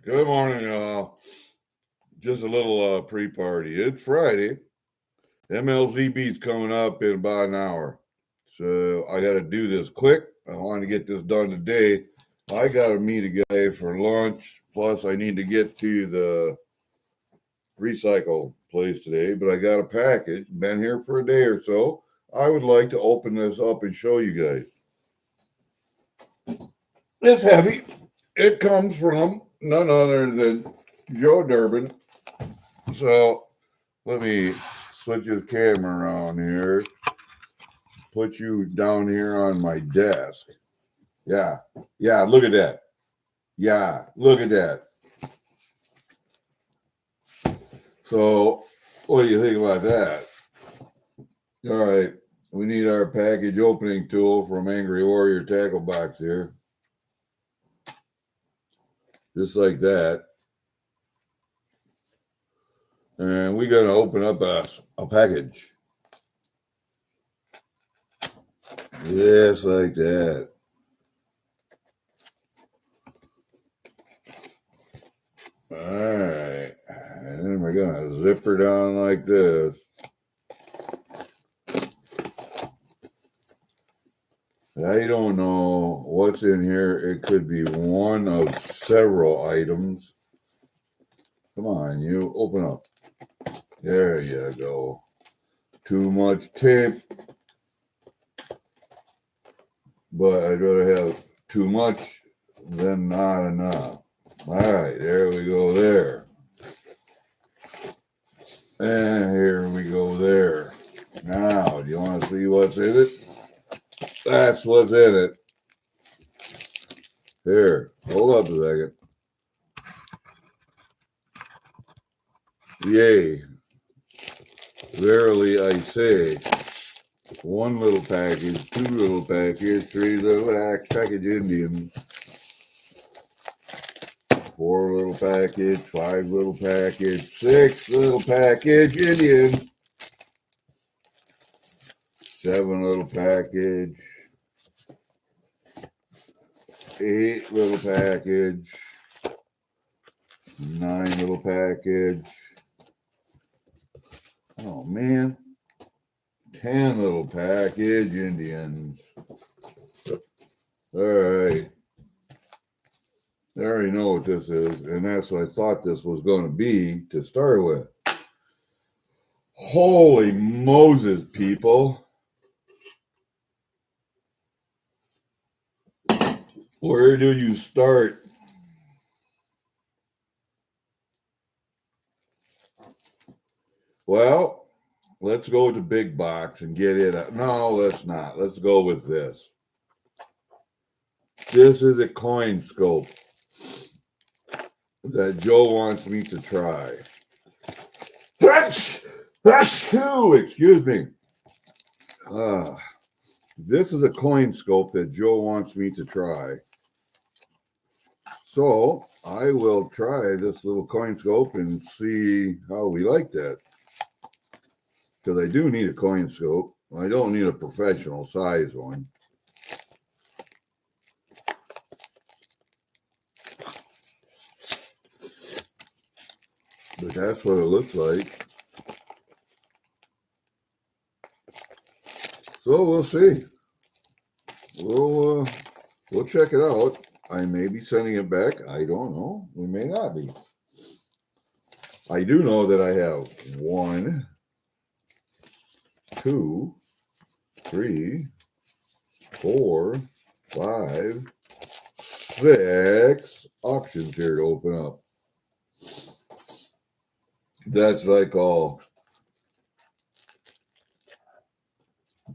Good morning, y'all. Just a little pre-party. It's Friday. MLZB's coming up in about an hour. So I got to do this quick. I want to get this done today. I got to meet a guy for lunch. Plus, I need to get to the recycle place today. But I got a package. Been here for a day or so. I would like to open this up and show you guys. It's heavy. It comes from none other than Joe Durbin. So let me switch his camera on here. Put you down here on my desk. Yeah, look at that. Yeah, look at that. So what do you think about that? All right, we need our package opening tool from Angry Warrior Tackle Box here. Just like that. And we're going to open up a package. Just like that. All right. And then we're going to zip her down like this. I don't know what's in here. It could be one of several items. Come on, you open up. There you go. Too much tape. But I'd rather have too much than not enough. All right, there we go there. And here we go there. Now, do you want to see what's in it? That's what's in it. Here, hold up a second. Yay. Verily I say, one little package, two little packages, three little package Indians, four little package, five little package, six little package Indians, seven little package, eight little package, nine little package. Oh man, 10 little package Indians. All right. I already know what this is, and that's what I thought this was going to be to start with. Holy Moses, people. Where do you start? Well, let's go with the big box and get it. No, let's not. Let's go with this. This is a coin scope that Joe wants me to try. Excuse me. This is a coin scope that Joe wants me to try. So I will try this little coin scope and see how we like that. Because I do need a coin scope. I don't need a professional size one. But that's what it looks like. So we'll see. We'll check it out. I may be sending it back. I don't know. We may not be. I do know that I have 1, 2, 3, 4, 5, 6 options here to open up. That's what I call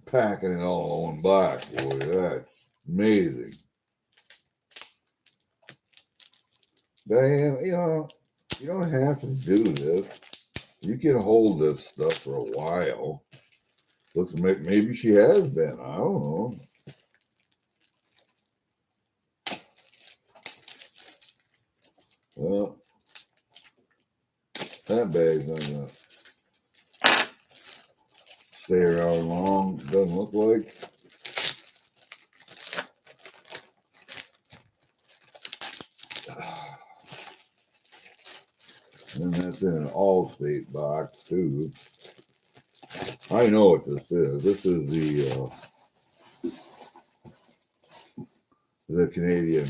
packing it all in one box, boy. That's amazing. Damn, you don't have to do this. You can hold this stuff for a while. Looks like maybe she has been. I don't know. Well, that bag's not gonna stay around long. Doesn't look like. And that's in an all-state box too. I know what this is. This is the Canadian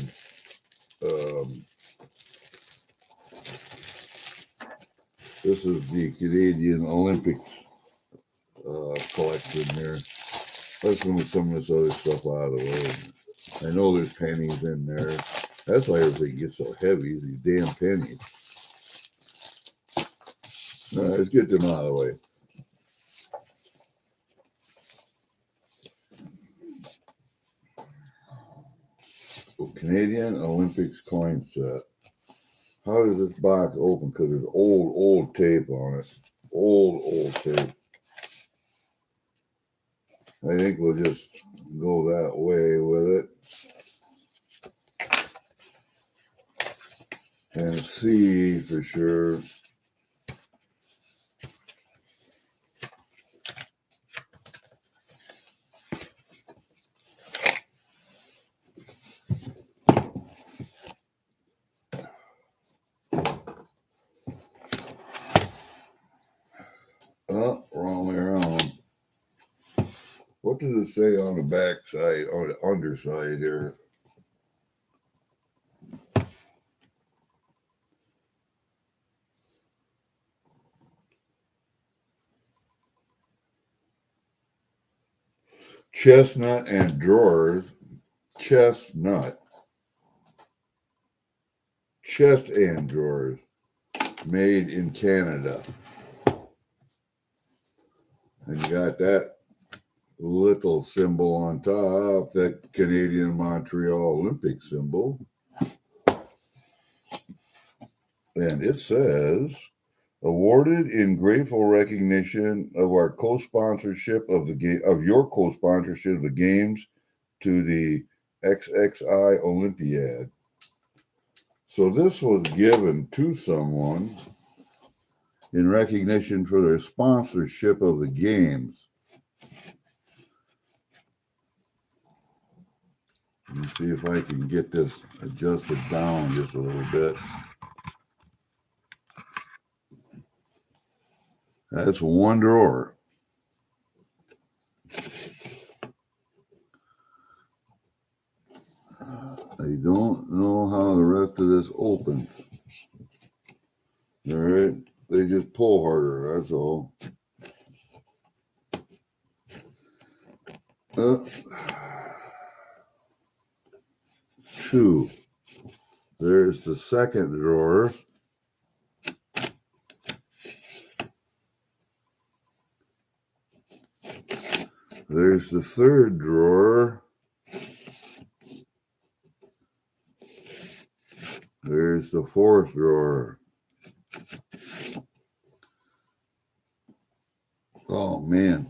this is the Canadian Olympics collection here. Let's move some of this other stuff out of the way. I know there's pennies in there. That's why everything gets so heavy, these damn pennies. Let's get them out of the way. Canadian Olympics coin set. How does this box open? Because there's old tape on it. Old tape. I think we'll just go that way with it. And see for sure. Oh, wrong way around. What does it say on the back side, on the underside here? Chestnut and drawers. Chestnut. Chest and drawers. Made in Canada. And you got that little symbol on top, that Canadian Montreal Olympic symbol. And it says, awarded in grateful recognition of our co-sponsorship of the game, of your co-sponsorship of the games to the XXI Olympiad. So this was given to someone in recognition for their sponsorship of the games. Let me see if I can get this adjusted down just a little bit. That's one drawer. I don't know how the rest of this opens. All right, they just pull harder, that's all. Two. There's the second drawer. There's the third drawer. There's the fourth drawer. Oh, man.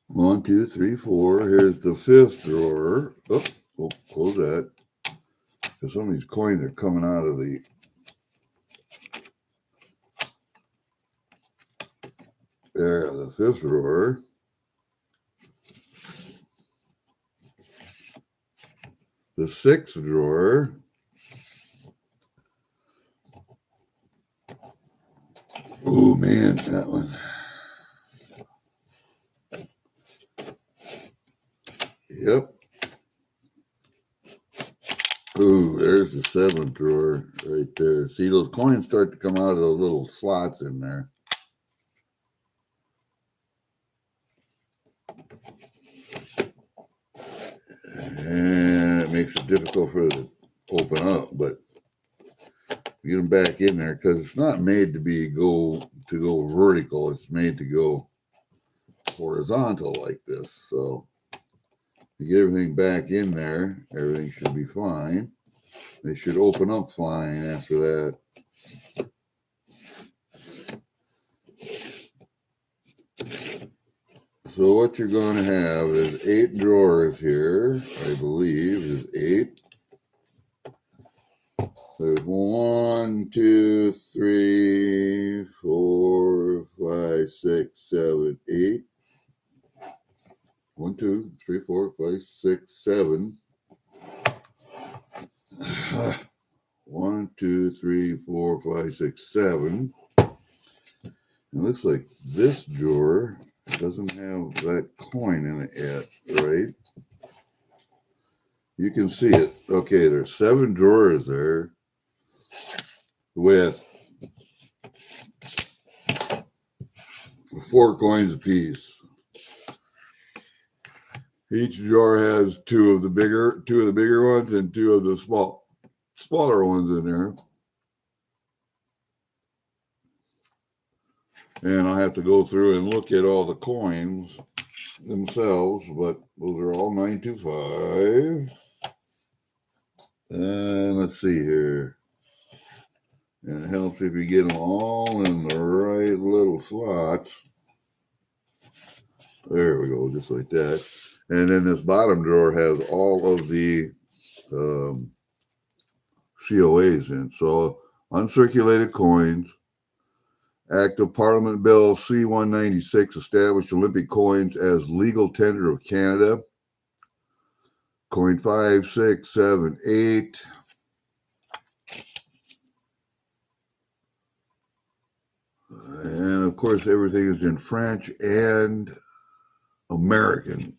One, two, three, four. Here's the fifth drawer. Oh, close that. Because some of these coins are coming out of the... There, the fifth drawer. The sixth drawer. Oh, man, that one. Yep. Ooh, there's the seventh drawer right there. See, those coins start to come out of those little slots in there. And it makes it difficult for it to open up, but get them back in there because it's not made to go vertical. It's made to go horizontal like this. So you get everything back in there, everything should be fine. They should open up fine after that. So what you're going to have is 8 drawers here, I believe, is 8. There's 1, 2, 3, 4, 5, 6, 7, 8. 1, 2, 3, 4, 5, 6, 7. 1, 2, 3, 4, 5, 6, 7. It looks like this drawer doesn't have that coin in it yet, right? You can see it. Okay, there's 7 drawers there with 4 coins apiece. Each drawer has 2 of the bigger ones and 2 of the smaller ones in there. And I have to go through and look at all the coins themselves, but those are all 925. And let's see here. And it helps if you get them all in the right little slots. There we go, just like that. And then this bottom drawer has all of the COAs in. So uncirculated coins, Act of Parliament Bill C-196 established Olympic coins as legal tender of Canada. Coin 5, 6, 7, 8. And of course, everything is in French and American.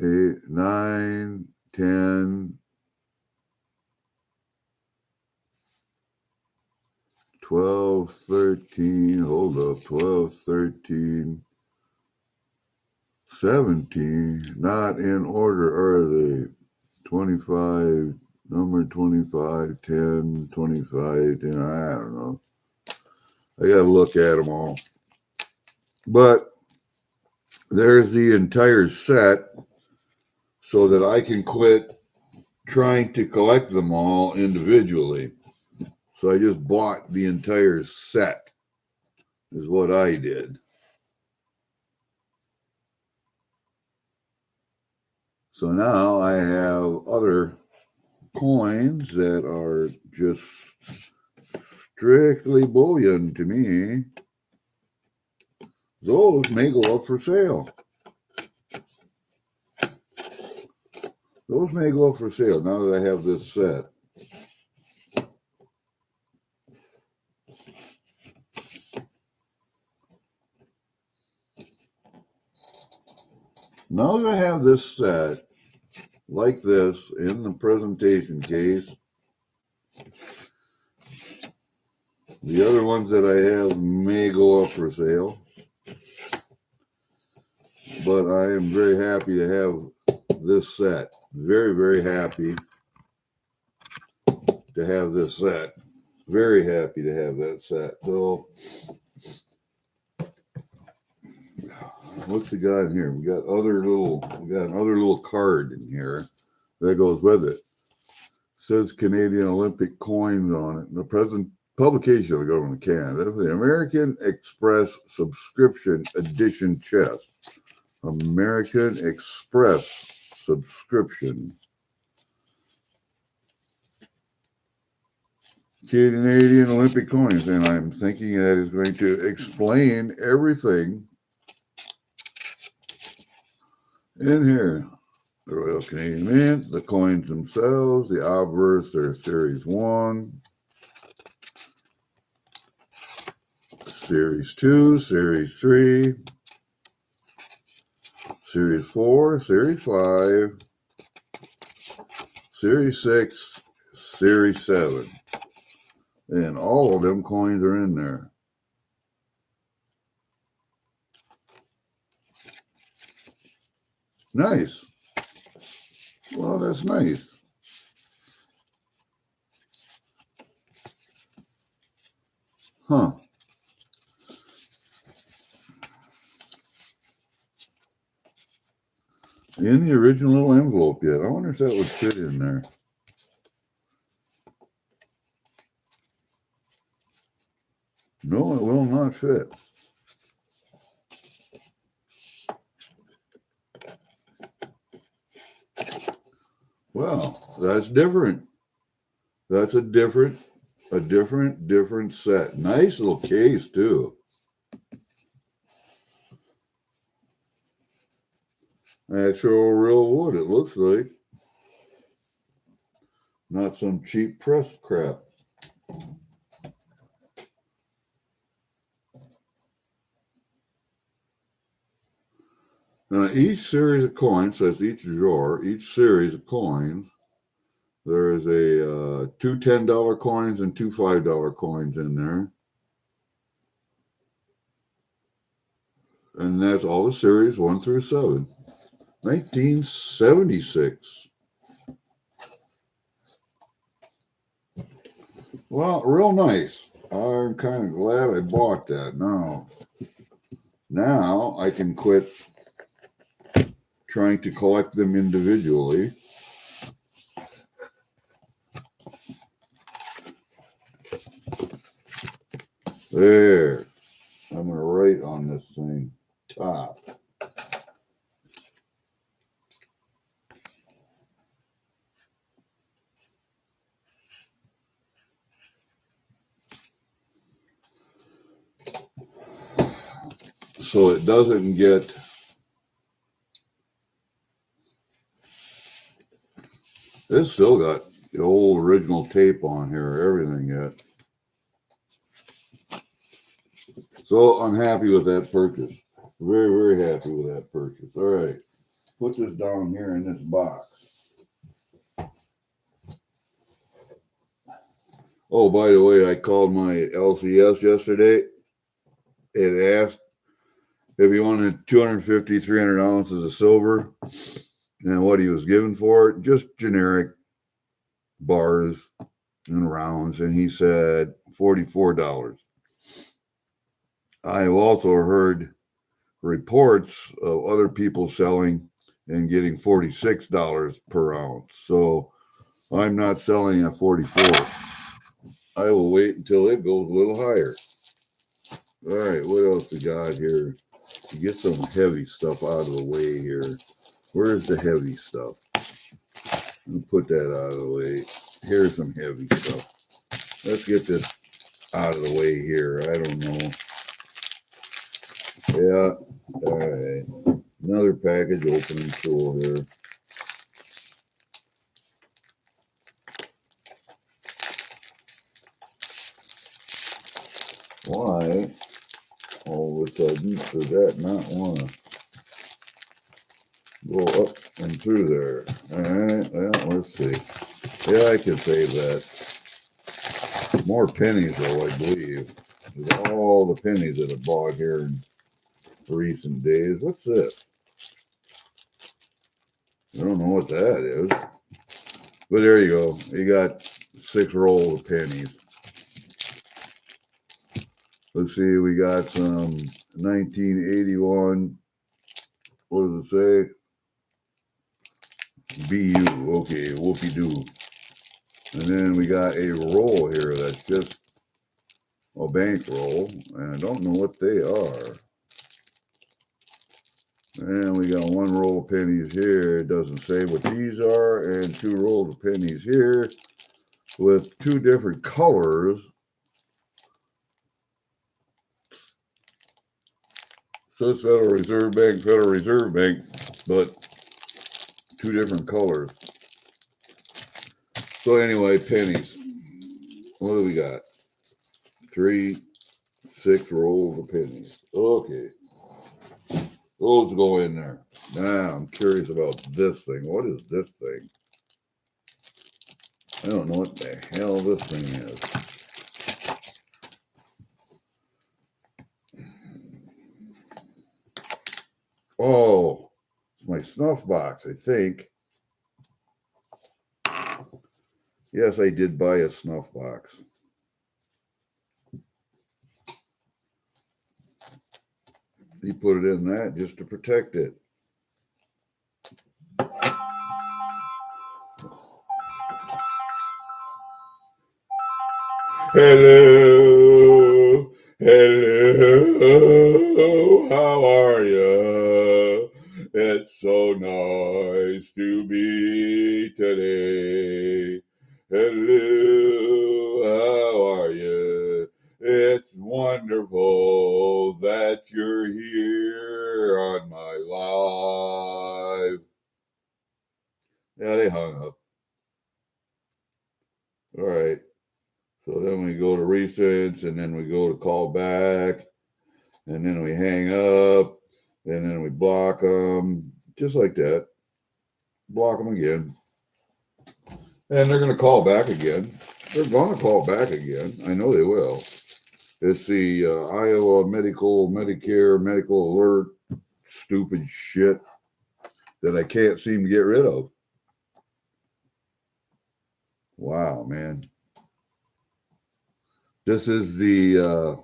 8, 9, 10, 12, 13, hold up, 12, 13, 17, not in order are they? 25, number 25, 10, 25, 10, I don't know. I got to look at them all. But there's the entire set so that I can quit trying to collect them all individually. So I just bought the entire set, is what I did. So now I have other coins that are just strictly bullion to me. Those may go up for sale. Those may go up for sale now that I have this set. Now that I have this set, like this, in the presentation case, the other ones that I have may go up for sale. But I am very happy to have this set. Very, very happy to have this set. Very happy to have that set. So, what's we got in here? We got another little card in here that goes with it. It says Canadian Olympic coins on it. The present publication of the government of Canada, the American Express Subscription Edition chest. American Express subscription. Canadian Olympic coins, and I'm thinking that is going to explain everything in here. The Royal Canadian Mint, the coins themselves, the obverse, they're Series 1, Series 2, Series 3, Series 4, Series 5, Series 6, Series 7. And all of them coins are in there. Nice. Well, that's nice. Huh. In the original envelope yet. I wonder if that would fit in there. No, it will not fit. Well, that's different. That's a different set. Nice little case too. Actual real wood, it looks like. Not some cheap press crap. Now, each series of coins, so that's each drawer, each series of coins, there is a two $10 coins and two $5 coins in there. And that's all the series 1 through 7. 1976. Well, real nice. I'm kind of glad I bought that. Now I can quit trying to collect them individually. There. I'm going to write on this thing. Top. So it doesn't get it's still got the old original tape on here, everything yet. So I'm happy with that purchase. Very, very happy with that purchase. All right. Put this down here in this box. Oh, by the way, I called my LCS yesterday. It asked if he wanted 250, 300 ounces of silver and what he was given for it. Just generic bars and rounds. And he said $44. I've also heard reports of other people selling and getting $46 per ounce. So I'm not selling at 44. I will wait until it goes a little higher. All right, what else we got here? To get some heavy stuff out of the way here. Where's the heavy stuff? Let me put that out of the way. Here's some heavy stuff. Let's get this out of the way here. I don't know. Yeah, all right. Another package opening tool here. Why all of a sudden does that not want to go up and through there? All right, well, let's see. Yeah, I can save that. More pennies, though, I believe. With all the pennies that I bought here in recent days. What's this? I don't know what that is. But there you go. You got 6 rolls of pennies. Let's see, we got some 1981. What does it say? BU. Okay, whoopie-doo. And then we got a roll here that's just a bank roll. And I don't know what they are. And we got 1 roll of pennies here. It doesn't say what these are. And 2 rolls of pennies here with 2 different colors. Says Federal Reserve Bank, but 2 different colors. So anyway, pennies. What do we got? 3, 6 rolls of pennies. Okay. Those go in there. Now I'm curious about this thing. What is this thing? I don't know what the hell this thing is. Oh, it's my snuff box, I think. Yes, I did buy a snuff box. He put it in that just to protect it. Hello, hello, how are you? It's so nice to be today. Hello, how are you? It's wonderful that you're here on my Yeah, they hung up. All right. So then we go to recents, and then we go to call back, and then we hang up, and then we block them, just like that. Block them again. And they're going to call back again. They're going to call back again. I know they will. It's the Iowa Medicare medical alert stupid shit that I can't seem to get rid of. Wow, man. This is the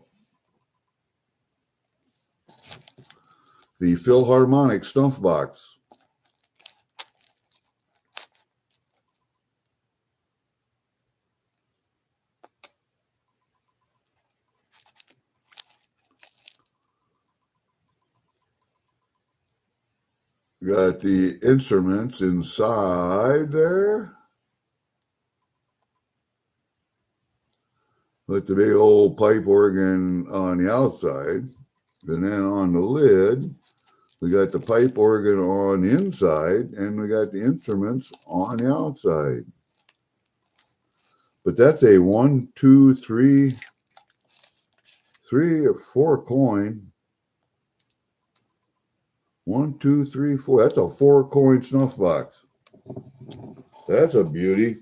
Philharmonic Snuff Box. Got the instruments inside there. With the big old pipe organ on the outside. And then on the lid, we got the pipe organ on the inside, and we got the instruments on the outside. But that's a 1, 2, 3 or 4 coin. 1, 2, 3, 4. That's a 4 coin snuff box. That's a beauty.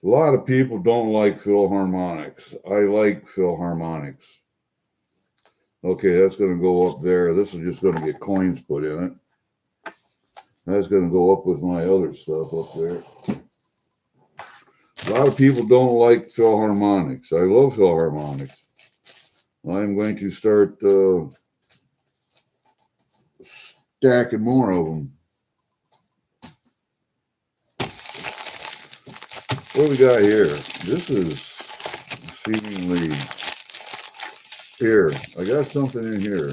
A lot of people don't like Philharmonics. I like Philharmonics. Okay, that's going to go up there. This is just going to get coins put in it. That's going to go up with my other stuff up there. A lot of people don't like Philharmonics. I love Philharmonics. I'm going to start stacking more of them. What do we got here? This is seemingly... Here, I got something in here.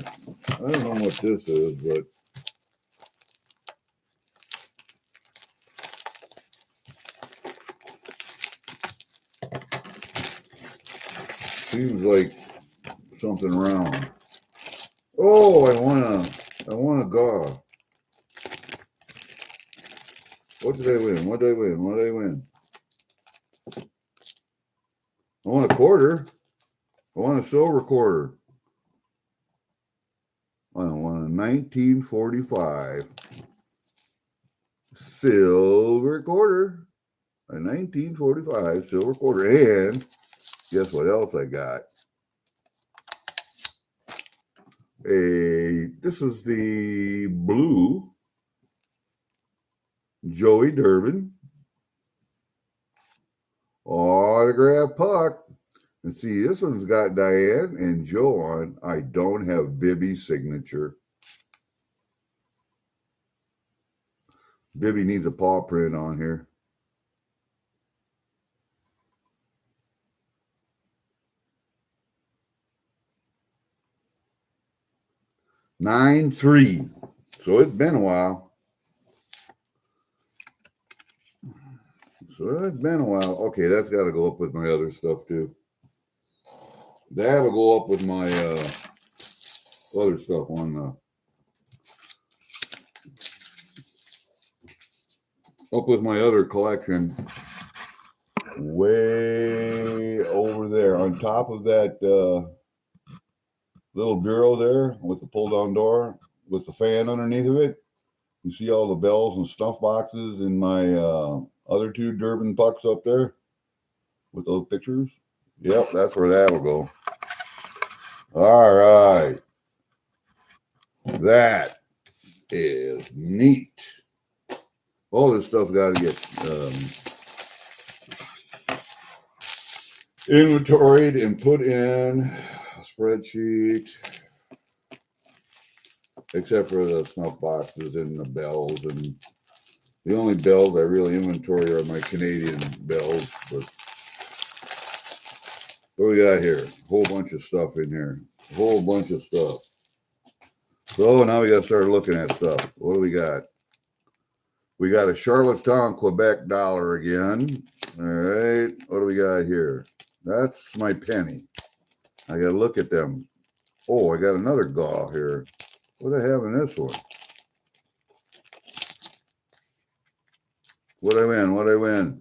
I don't know what this is, but... Seems like something round. Oh, I want a gaw. What did I win? What did I win? I want a quarter. I want a silver quarter. I want a 1945 silver quarter. A 1945 silver quarter. And guess what else I got? This is the blue Joey Durbin autograph puck. And see, this one's got Diane and Joe on. I don't have Bibby's signature. Bibby needs a paw print on here. (9-3). So it's been a while. Okay, that's got to go up with my other stuff too. That'll go up with my other stuff on up with my other collection. Way over there on top of that little bureau there with the pull down door with the fan underneath of it. You see all the bells and stuff boxes in my other 2 Durbin pucks up there with those pictures. Yep, that's where that'll go. All right. That is neat. All this stuff got to get inventoried and put in a spreadsheet, except for the snuff boxes and the bells. And the only bells I really inventory are my Canadian bells. But what do we got here? A whole bunch of stuff in here. A whole bunch of stuff. So now we got to start looking at stuff. What do we got? We got a Charlottetown, Quebec dollar again. All right. What do we got here? That's my penny. I got to look at them. Oh, I got another gaw here. What do I have in this one? What'd I win? What'd I win?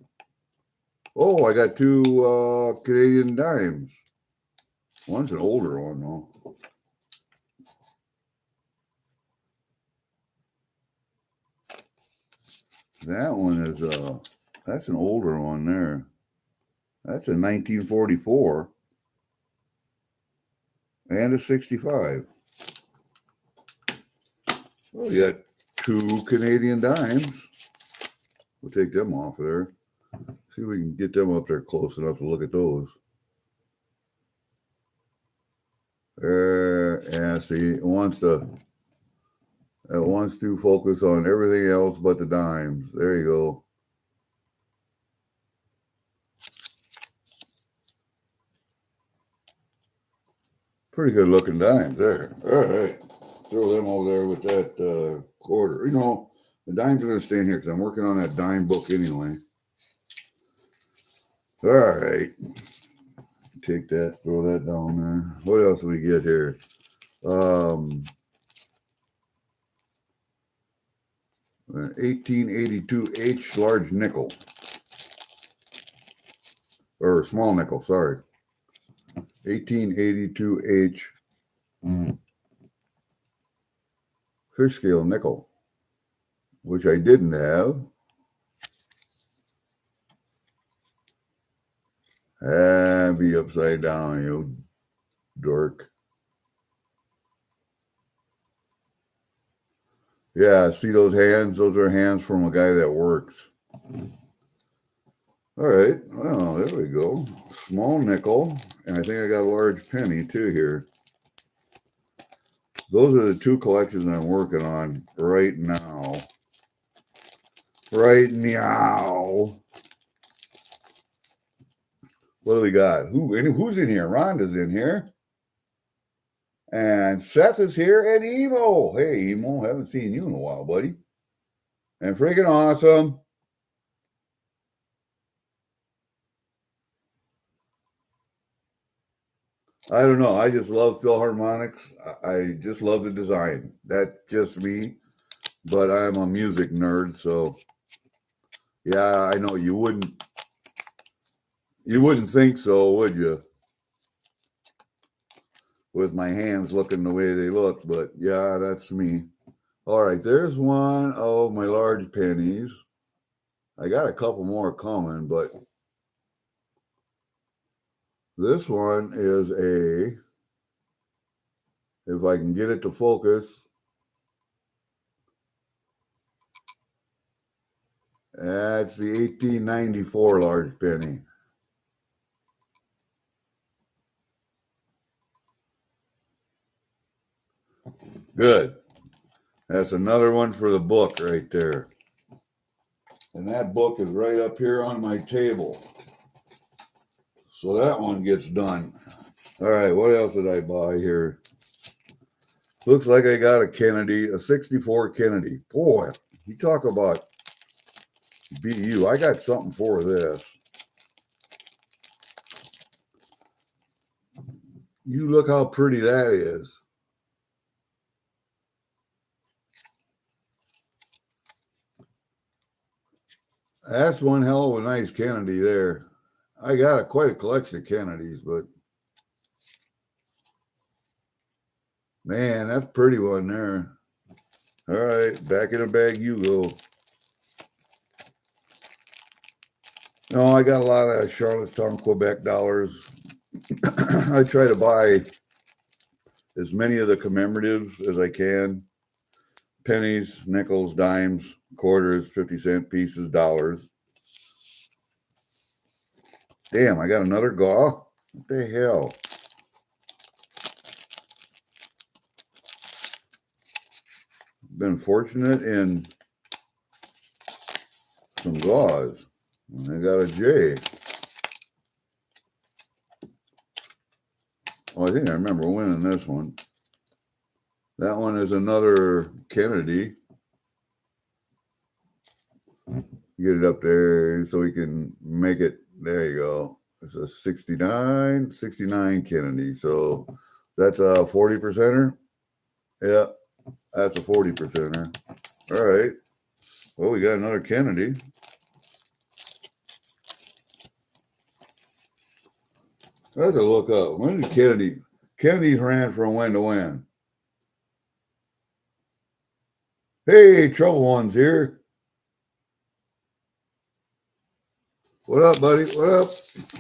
Oh, I got two Canadian dimes. One's an older one, though. That one is, that's an older one there. That's a 1944 and a 65. Well, you got two Canadian dimes. We'll take them off of there. See if we can get them up there close enough to look at those. Yeah, see, it wants to focus on everything else but the dimes. There you go. Pretty good looking dimes there. All right. Throw them over there with that quarter. You know, the dimes are going to stay in here because I'm working on that dime book anyway. All right. Take that, throw that down there. What else do we get here? 1882 H large nickel. Or small nickel, sorry. 1882 H fish scale nickel, which I didn't have. Be upside down, you dork. Yeah, see those hands? Those are hands from a guy that works. All right, well, there we go. Small nickel, and I think I got a large penny too here. Those are the two collections I'm working on right now. Right now. What do we got? Who's in here? Rhonda's in here. And Seth is here, and Emo. Hey, Emo, haven't seen you in a while, buddy. And freaking awesome. I don't know. I just love Philharmonics. I just love the design. That's just me. But I'm a music nerd, so yeah, I know you wouldn't think so, would you? With my hands looking the way they look, but yeah, that's me. All right, there's one of my large pennies. I got a couple more coming, but this one is if I can get it to focus, that's the 1894 large penny. Good. That's another one for the book right there. And that book is right up here on my table. So that one gets done. All right, what else did I buy here? Looks like I got a Kennedy, a 64 Kennedy. Boy, you talk about BU. I got something for this. You look how pretty that is. That's one hell of a nice Kennedy there. I got quite a collection of Kennedys, but man, that's a pretty one there. All right, back in the bag you go. No, I got a lot of Charlottetown, Quebec dollars. I try to buy as many of the commemoratives as I can. Pennies, nickels, dimes, quarters, 50-cent pieces, dollars. Damn, I got another gaw. What the hell? Been fortunate in some gaws. I got a J. Oh, I think I remember winning this one. That one is another Kennedy. Get it up there so we can make it. There you go. It's a 69 Kennedy. So that's a 40%er. Yeah, that's a 40%er. All right. Well, we got another Kennedy. I have to look up. When did Kennedy's ran from when to when? Hey, Trouble One's here. What up, buddy? What up?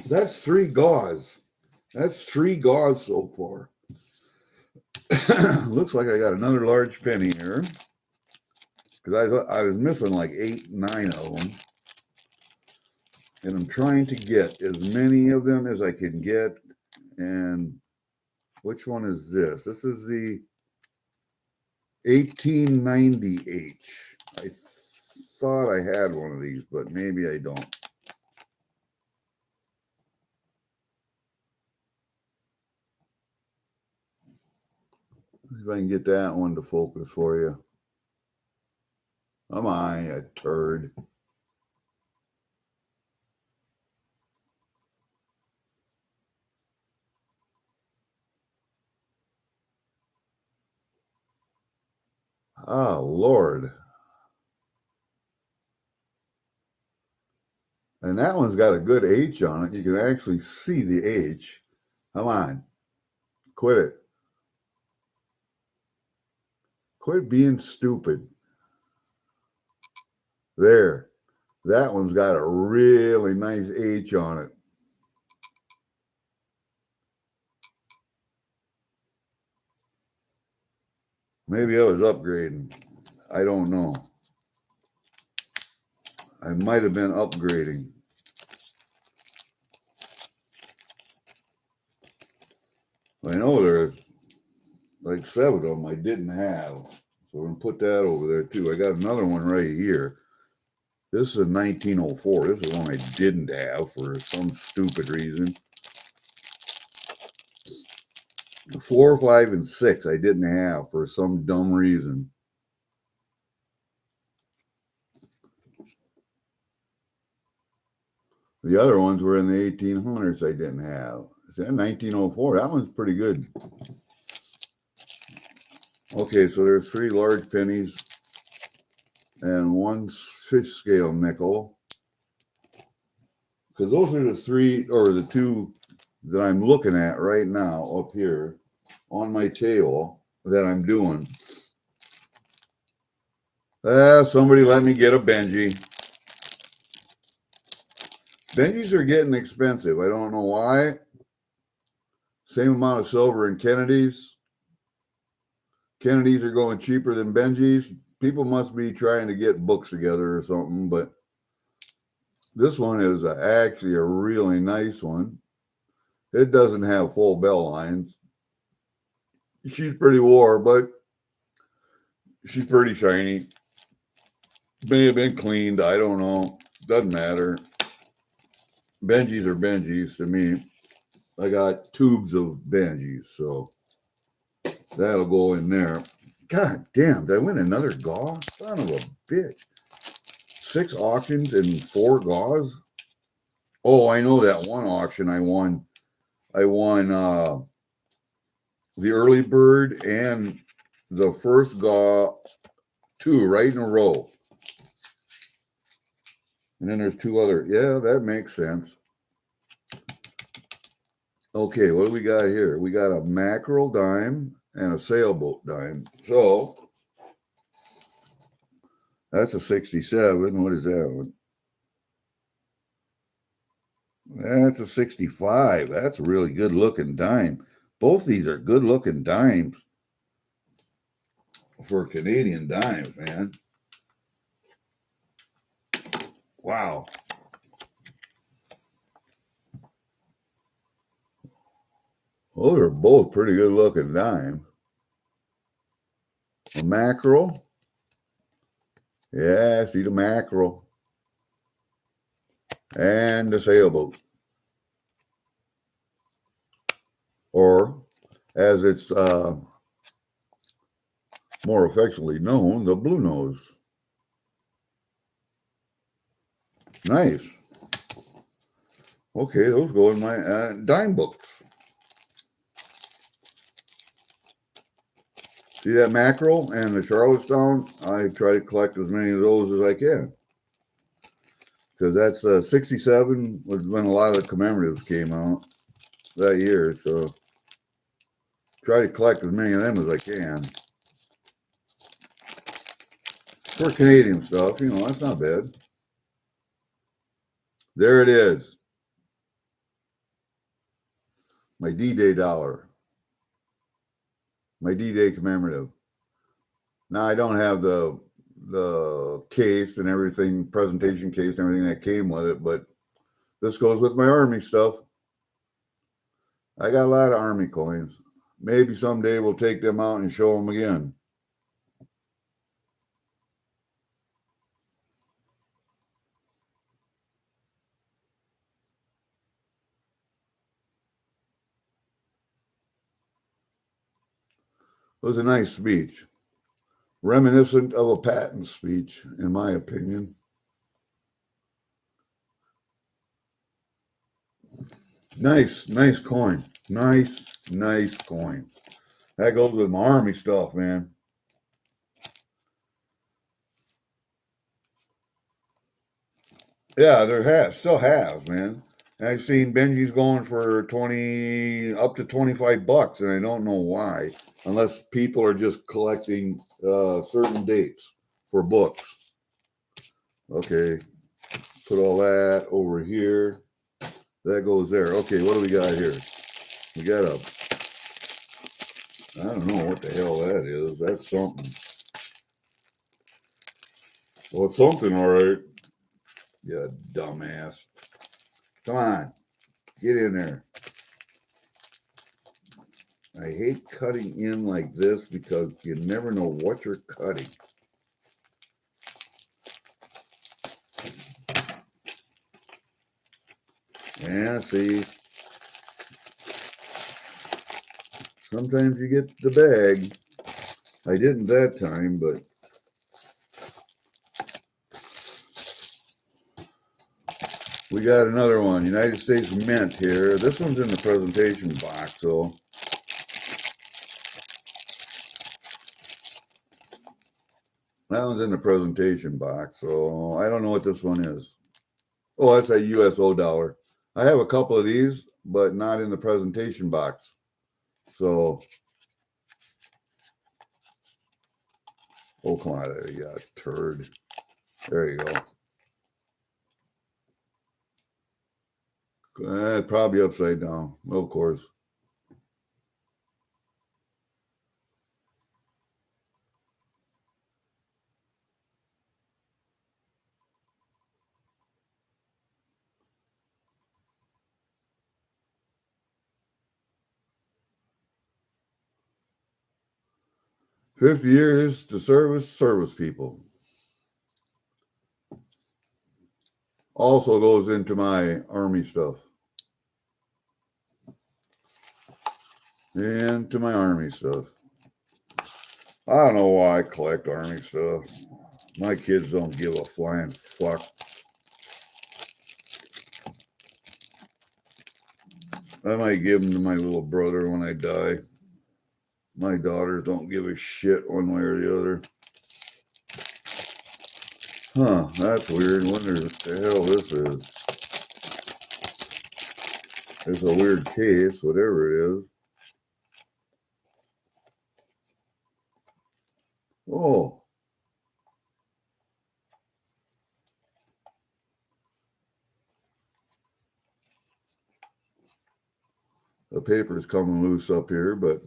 That's 3 gauze. That's 3 gauze so far. Looks like I got another large penny here. Because I was missing like 8, 9 of them. And I'm trying to get as many of them as I can get. And which one is this? This is the 1890H. I thought I had one of these, but maybe I don't. See if I can get that one to focus for you. Come on, you turd. Oh, Lord. And that one's got a good H on it. You can actually see the H. Come on. Quit it. Quit being stupid. There. That one's got a really nice H on it. Maybe I was upgrading. I don't know. I might have been upgrading. I know there's like 7 of them I didn't have. So we're going to put that over there too. I got another one right here. This is a 1904. This is one I didn't have for some stupid reason. 4, 5, and 6 I didn't have for some dumb reason. The other ones were in the 1800s I didn't have. See, 1904, that one's pretty good. Okay, so there's 3 large pennies and 1 fish scale nickel. Because those are the 3 or the 2 that I'm looking at right now up here on my table that I'm doing. Somebody let me get a Benji. Benjis are getting expensive. I don't know why. Same amount of silver in Kennedy's. Kennedy's are going cheaper than Benjis. People must be trying to get books together or something, but this one is actually a really nice one. It doesn't have full bell lines. She's pretty wore, but she's pretty shiny. May have been cleaned. I don't know. Doesn't matter. Benjis are Benjis to me. I got tubes of Benjis, so that'll go in there. God damn, did I win another gauze? Son of a bitch. 6 auctions and 4 gauze? Oh, I know that one auction I won. I won the early bird and the first gauze, 2 right in a row. And then there's 2 other. Yeah, that makes sense. Okay, what do we got here? We got a mackerel dime and a sailboat dime. So that's a 67. What is that one? That's a 65. That's a really good looking dime. Both these are good looking dimes for Canadian dimes, man. Wow. Those are both pretty good looking dimes. A mackerel. Yeah, see the mackerel. And the sailboat. Or, as it's more affectionately known, the blue nose. Nice. Okay, those go in my dime books. See that mackerel and the Charlottetown? I try to collect as many of those as I can. Because that's 67 was when a lot of the commemoratives came out. that year, so try to collect as many of them as I can. For Canadian stuff, you know, that's not bad. There it is. My D-Day dollar. My D-Day commemorative. Now I don't have the case and everything, presentation case and everything that came with it, but this goes with my Army stuff. I got a lot of Army coins. Maybe someday we'll take them out and show them again. It was a nice speech. Reminiscent of a Patton speech, in my opinion. Nice coin. Nice coin. That goes with my Army stuff, man. Yeah, there still have, man. I've seen Benji's going for up to $25, and I don't know why, unless people are just collecting certain dates for books. Okay, put all that over here. That goes there. Okay, what do we got here? We got I don't know what the hell that is. That's something. Well, it's something, all right. Yeah, dumbass. Come on, get in there. I hate cutting in like this because you never know what you're cutting. Yeah, see. Sometimes you get the bag. I didn't that time, but we got another one. United States Mint here. This one's in the presentation box, so that one's in the presentation box, so I don't know what this one is. Oh, that's a USO dollar. I have a couple of these, but not in the presentation box. So, oh, come on, there you go, turd. There you go. Probably upside down, of course. $50 years to service people. Also goes into my Army stuff. Into my Army stuff. I don't know why I collect Army stuff. My kids don't give a flying fuck. I might give them to my little brother when I die. My daughters don't give a shit one way or the other. Huh, that's weird. Wonder what the hell this is. It's a weird case, whatever it is. Oh. The paper is coming loose up here, but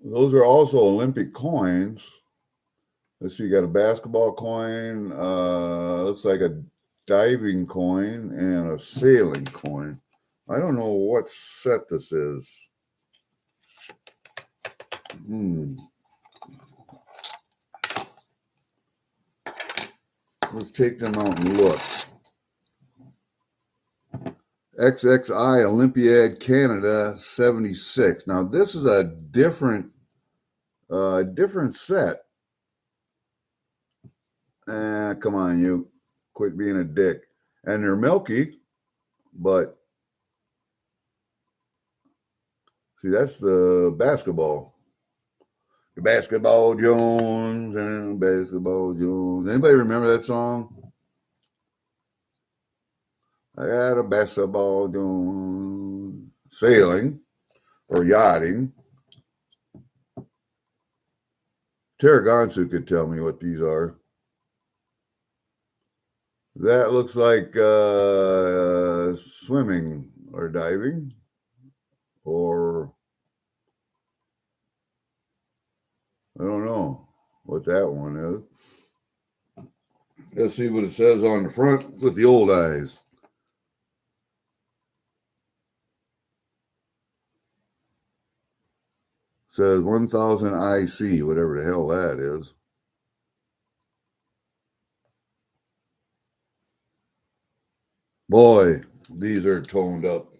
those are also Olympic coins. Let's see, you got a basketball coin, looks like a diving coin, and a sailing coin. I don't know what set this is. Let's take them out and look. XXI Olympiad Canada 76. Now this is a different set. Come on, you quit being a dick. And they're milky, but see, that's the basketball. Basketball Jones and Basketball Jones. Anybody remember that song? I got a basketball doing sailing or yachting. Tarragonsu could tell me what these are. That looks like swimming or diving, or I don't know what that one is. Let's see what it says on the front with the old eyes. It says 1000 IC, whatever the hell that is. Boy, these are toned up.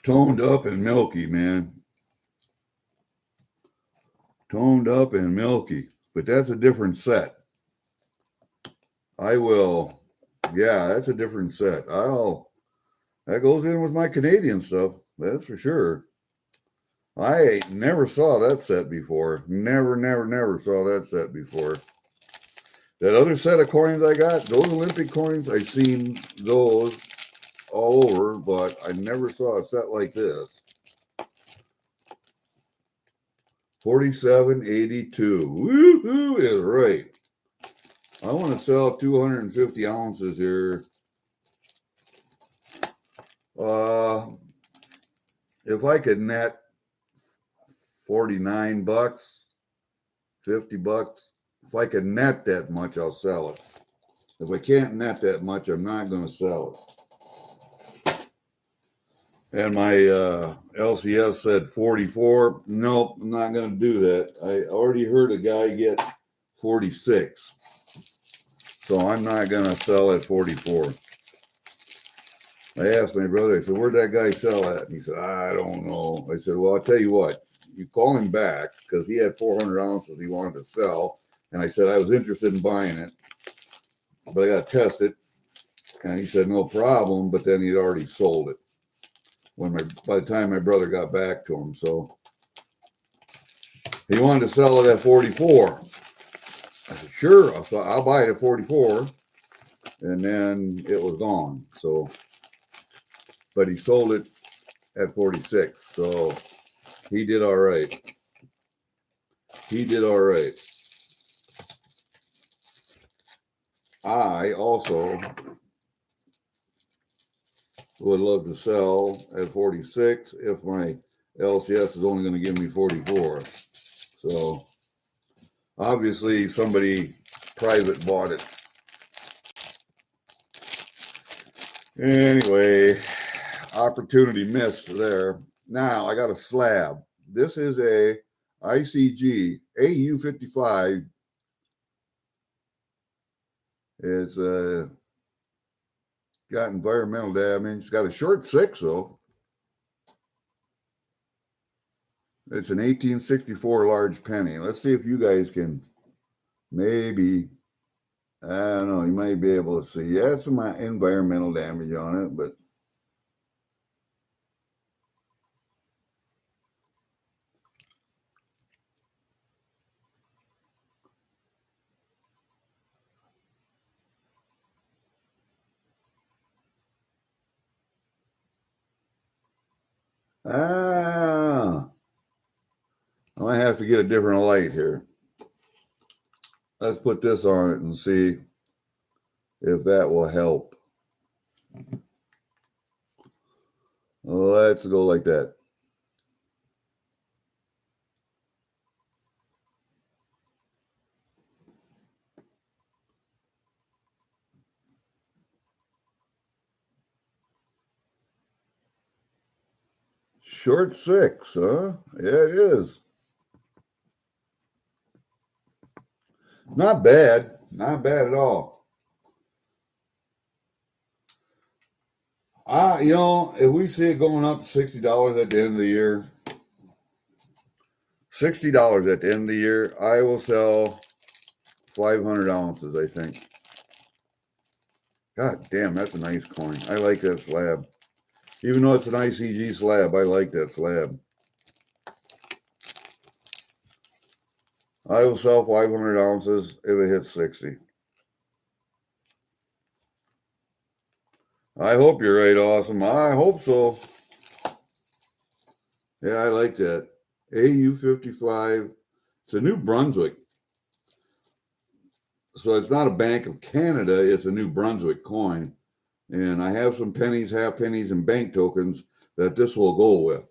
Toned up and milky, man. Toned up and milky. But that's a different set. Yeah, that's a different set. That goes in with my Canadian stuff. That's for sure. I never saw that set before. Never saw that set before. That other set of coins I got, those Olympic coins, I've seen those all over, but I never saw a set like this. 47.82. Woohoo is right. I want to sell 250 ounces here. If I could net $49, $50, if I could net that much, I'll sell it. If I can't net that much, I'm not going to sell it. And my LCS said 44. Nope, I'm not going to do that. I already heard a guy get 46. So I'm not going to sell at 44. I asked my brother, I said, where'd that guy sell at? And he said, I don't know. I said, well, I'll tell you what. You call him back because he had 400 ounces he wanted to sell. And I said, I was interested in buying it, but I got to test it. And he said, no problem. But then he'd already sold it by the time my brother got back to him. So he wanted to sell it at 44. I said, sure, I'll buy it at 44. And then it was gone. So, but he sold it at 46. So he did all right. He did all right. I also would love to sell at 46 if my LCS is only going to give me 44. So obviously somebody private bought it. Anyway, opportunity missed there. Now I got a slab. This is a ICG AU55. It's got environmental damage. It's got a short 6 though. It's an 1864 large penny. Let's see if you guys can maybe, I don't know, you might be able to see. Yeah, some environmental damage on it, but I might have to get a different light here. Let's put this on it and see if that will help. Let's go like that. Short 6, huh? Yeah, it is. Not bad. Not bad at all. If we see it going up to $60 at the end of the year, $60 at the end of the year, I will sell 500 ounces, I think. God damn, that's a nice coin. I like that slab. Even though it's an ICG slab, I like that slab. I will sell 500 ounces if it hits 60. I hope you're right, Awesome. I hope so. Yeah, I like that. AU55. It's a New Brunswick. So it's not a Bank of Canada. It's a New Brunswick coin. And I have some pennies, half pennies, and bank tokens that this will go with.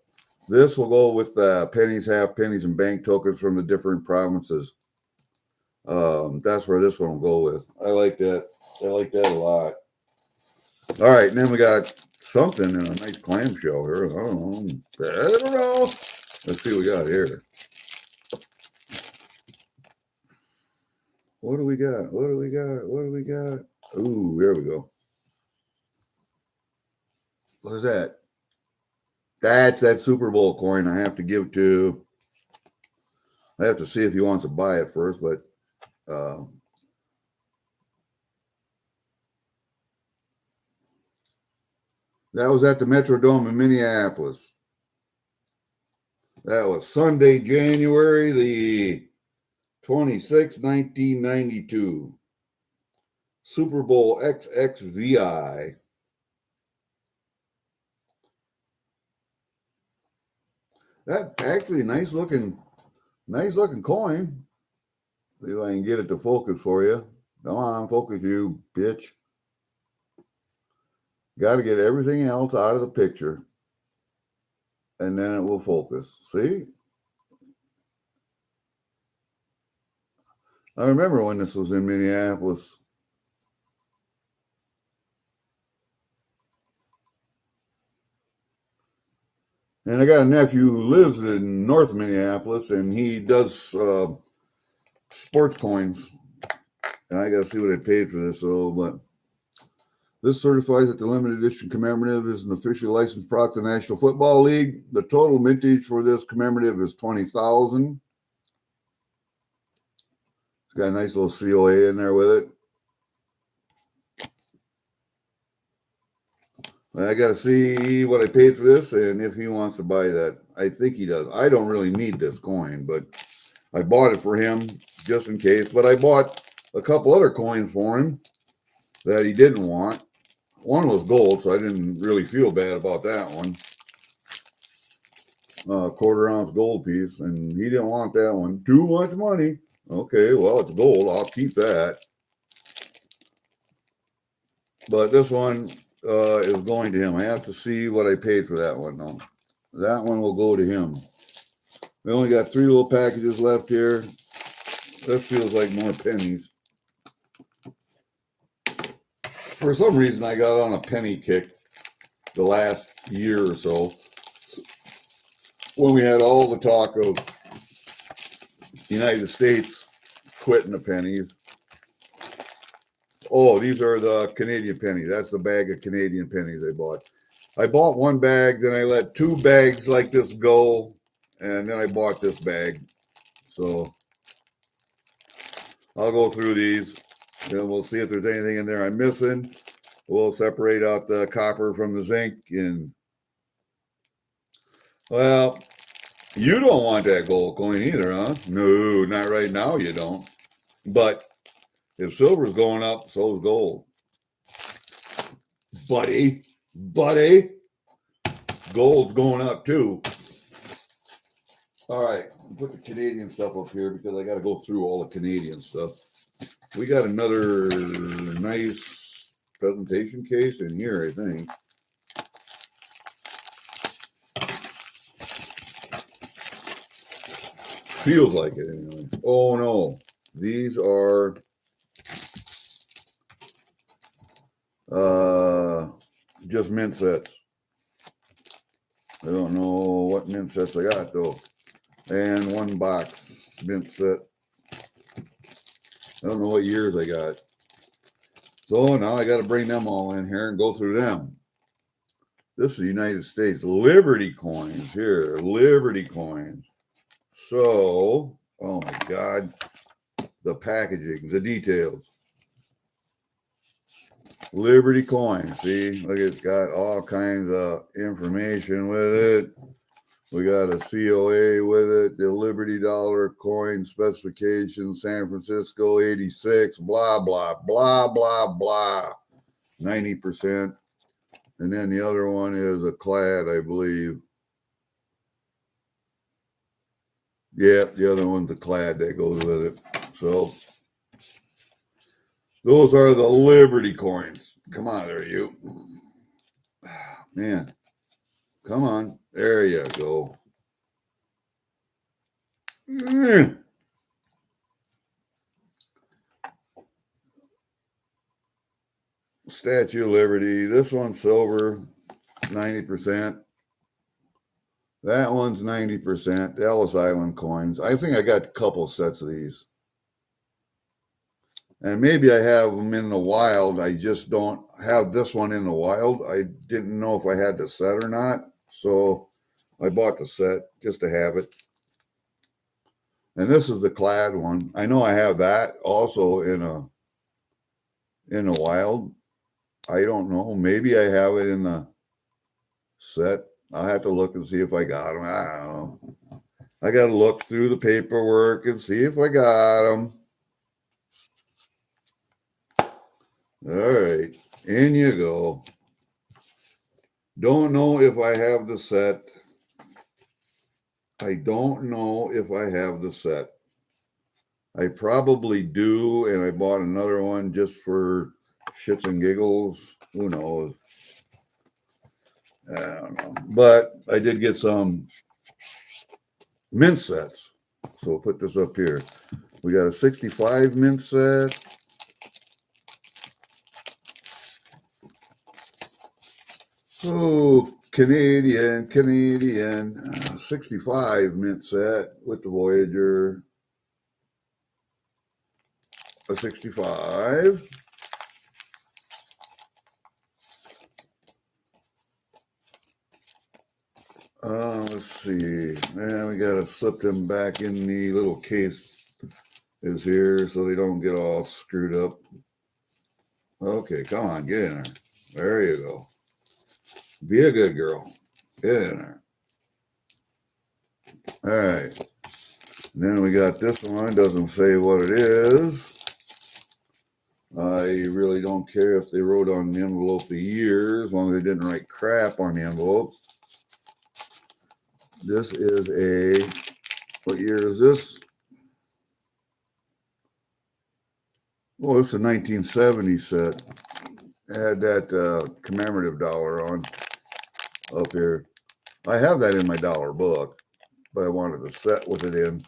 This will go with pennies, half pennies, and bank tokens from the different provinces. That's where this one will go with. I like that. I like that a lot. All right, and then we got something in a nice clamshell here. I don't know. Let's see what we got here. What do we got? What do we got? What do we got? Ooh, there we go. What is that? That's that Super Bowl coin I have to give to. I have to see if he wants to buy it first, but that was at the Metrodome in Minneapolis. That was Sunday, January the 26th, 1992. Super Bowl XXVI. That actually nice looking coin. See if I can get it to focus for you. Come on, focus you, bitch. Got to get everything else out of the picture. And then it will focus. See? I remember when this was in Minneapolis. And I got a nephew who lives in North Minneapolis, and he does sports coins. And I got to see what I paid for this, but this certifies that the limited edition commemorative is an officially licensed product of the National Football League. The total mintage for this commemorative is $20,000. It's got a nice little COA in there with it. I got to see what I paid for this and if he wants to buy that. I think he does. I don't really need this coin, but I bought it for him just in case. But I bought a couple other coins for him that he didn't want. One was gold, so I didn't really feel bad about that one. Quarter-ounce gold piece, and he didn't want that one. Too much money. Okay, well, it's gold. I'll keep that. But this one is going to him. I have to see what I paid for that one, though. That one will go to him. We only got 3 little packages left here. That feels like more pennies. For some reason, I got on a penny kick the last year or so when we had all the talk of the United States quitting the pennies. Oh, these are the Canadian pennies. That's the bag of Canadian pennies I bought. I bought one bag, then I let 2 bags like this go, and then I bought this bag. So I'll go through these, and we'll see if there's anything in there I'm missing. We'll separate out the copper from the zinc, and well, you don't want that gold coin either, huh? No, not right now you don't. But if silver's going up, so is gold. Buddy, gold's going up too. All right, put the Canadian stuff up here because I got to go through all the Canadian stuff. We got another nice presentation case in here, I think. Feels like it anyway. Oh no, these are just mint sets. I don't know what mint sets I got though. And 1 box mint set. I don't know what years I got. So now I got to bring them all in here and go through them. This is the United States Liberty coins here. Liberty coins. So, oh my God, the packaging, the details. Liberty coin. See, look, it's got all kinds of information with it. We got a COA with it, the Liberty dollar coin specification, San Francisco 86, blah, blah, blah, blah, blah. 90%. And then the other one is a clad, I believe. Yeah, the other one's a clad that goes with it. So those are the Liberty coins. Come on there, you. Man, come on. There you go. Statue of Liberty. This one's silver, 90%. That one's 90%. The Ellis Island coins. I think I got a couple sets of these. And maybe I have them in the wild. I just don't have this one in the wild. I didn't know if I had the set or not. So I bought the set just to have it. And this is the clad one. I know I have that also in a wild. I don't know. Maybe I have it in the set. I'll have to look and see if I got them. I don't know. I got to look through the paperwork and see if I got them. All right. In you go. Don't know if I have the set. I don't know if I have the set. I probably do, and I bought another one just for shits and giggles. Who knows? I don't know. But I did get some mint sets. So we'll put this up here. We got a 65 mint set. Oh, Canadian 65 mint set with the Voyager. A 65. Let's see. Man, we gotta slip them back in the little case is here so they don't get all screwed up. Okay, come on, get in there. There you go. Be a good girl. Get in there. All right. Then we got this one. Doesn't say what it is. I really don't care if they wrote on the envelope the year, as long as they didn't write crap on the envelope. This is a, what year is this? Oh, it's a 1970 set. It had that commemorative dollar on up here. I have that in my dollar book, but I wanted the set with it in.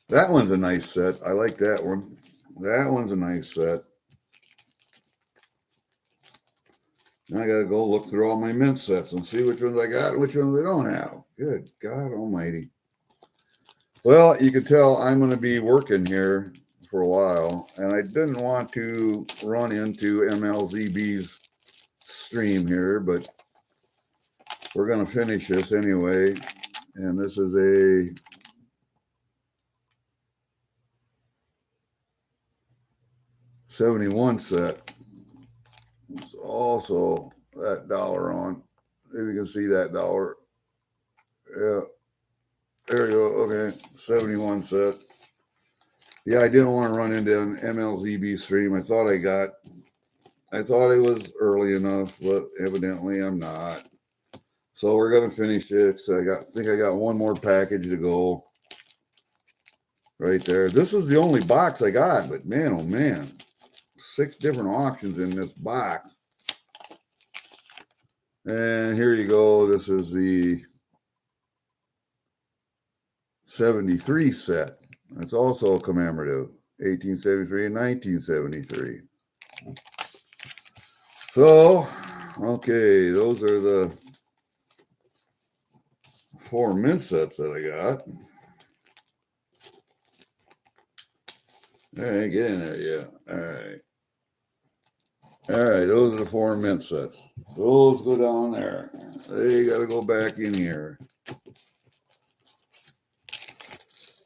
That one's a nice set. I like that one. That one's a nice set. Now I got to go look through all my mint sets and see which ones I got and which ones I don't have. Good God almighty. Well, you can tell I'm going to be working here for a while, and I didn't want to run into MLZB's stream here, but we're going to finish this anyway. And this is a '71 set. It's also that dollar on. If you can see that dollar. Yeah. There you go. Okay. 71 set. Yeah, I didn't want to run into an MLZB stream. I thought it was early enough, but evidently I'm not. So we're going to finish it. So I think I got one more package to go. Right there. This is the only box I got, but man, oh man. 6 different auctions in this box. And here you go. This is the 73 set. It's also a commemorative. 1873 and 1973. So, okay, those are the 4 mint sets that I got. All right, get in there, yeah. All right. All right, those are the 4 mint sets. Those go down there. They got to go back in here.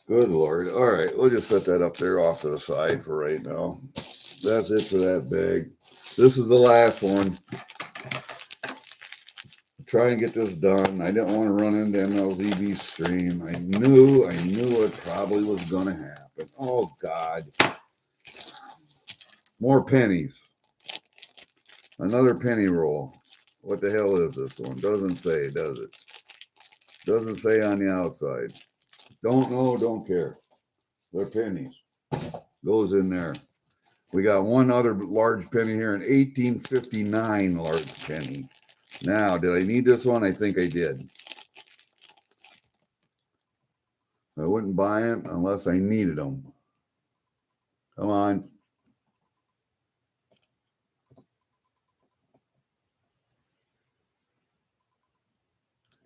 Good Lord. All right, we'll just set that up there off to the side for right now. That's it for that bag. This is the last one. Try and get this done. I didn't want to run into MLZB's stream. I knew it probably was going to happen. Oh, God. More pennies. Another penny roll. What the hell is this one? Doesn't say, does it? Doesn't say on the outside. Don't know, don't care. They're pennies. Goes in there. We got one other large penny here, an 1859 large penny. Now, did I need this one? I think I did. I wouldn't buy them unless I needed them. Come on.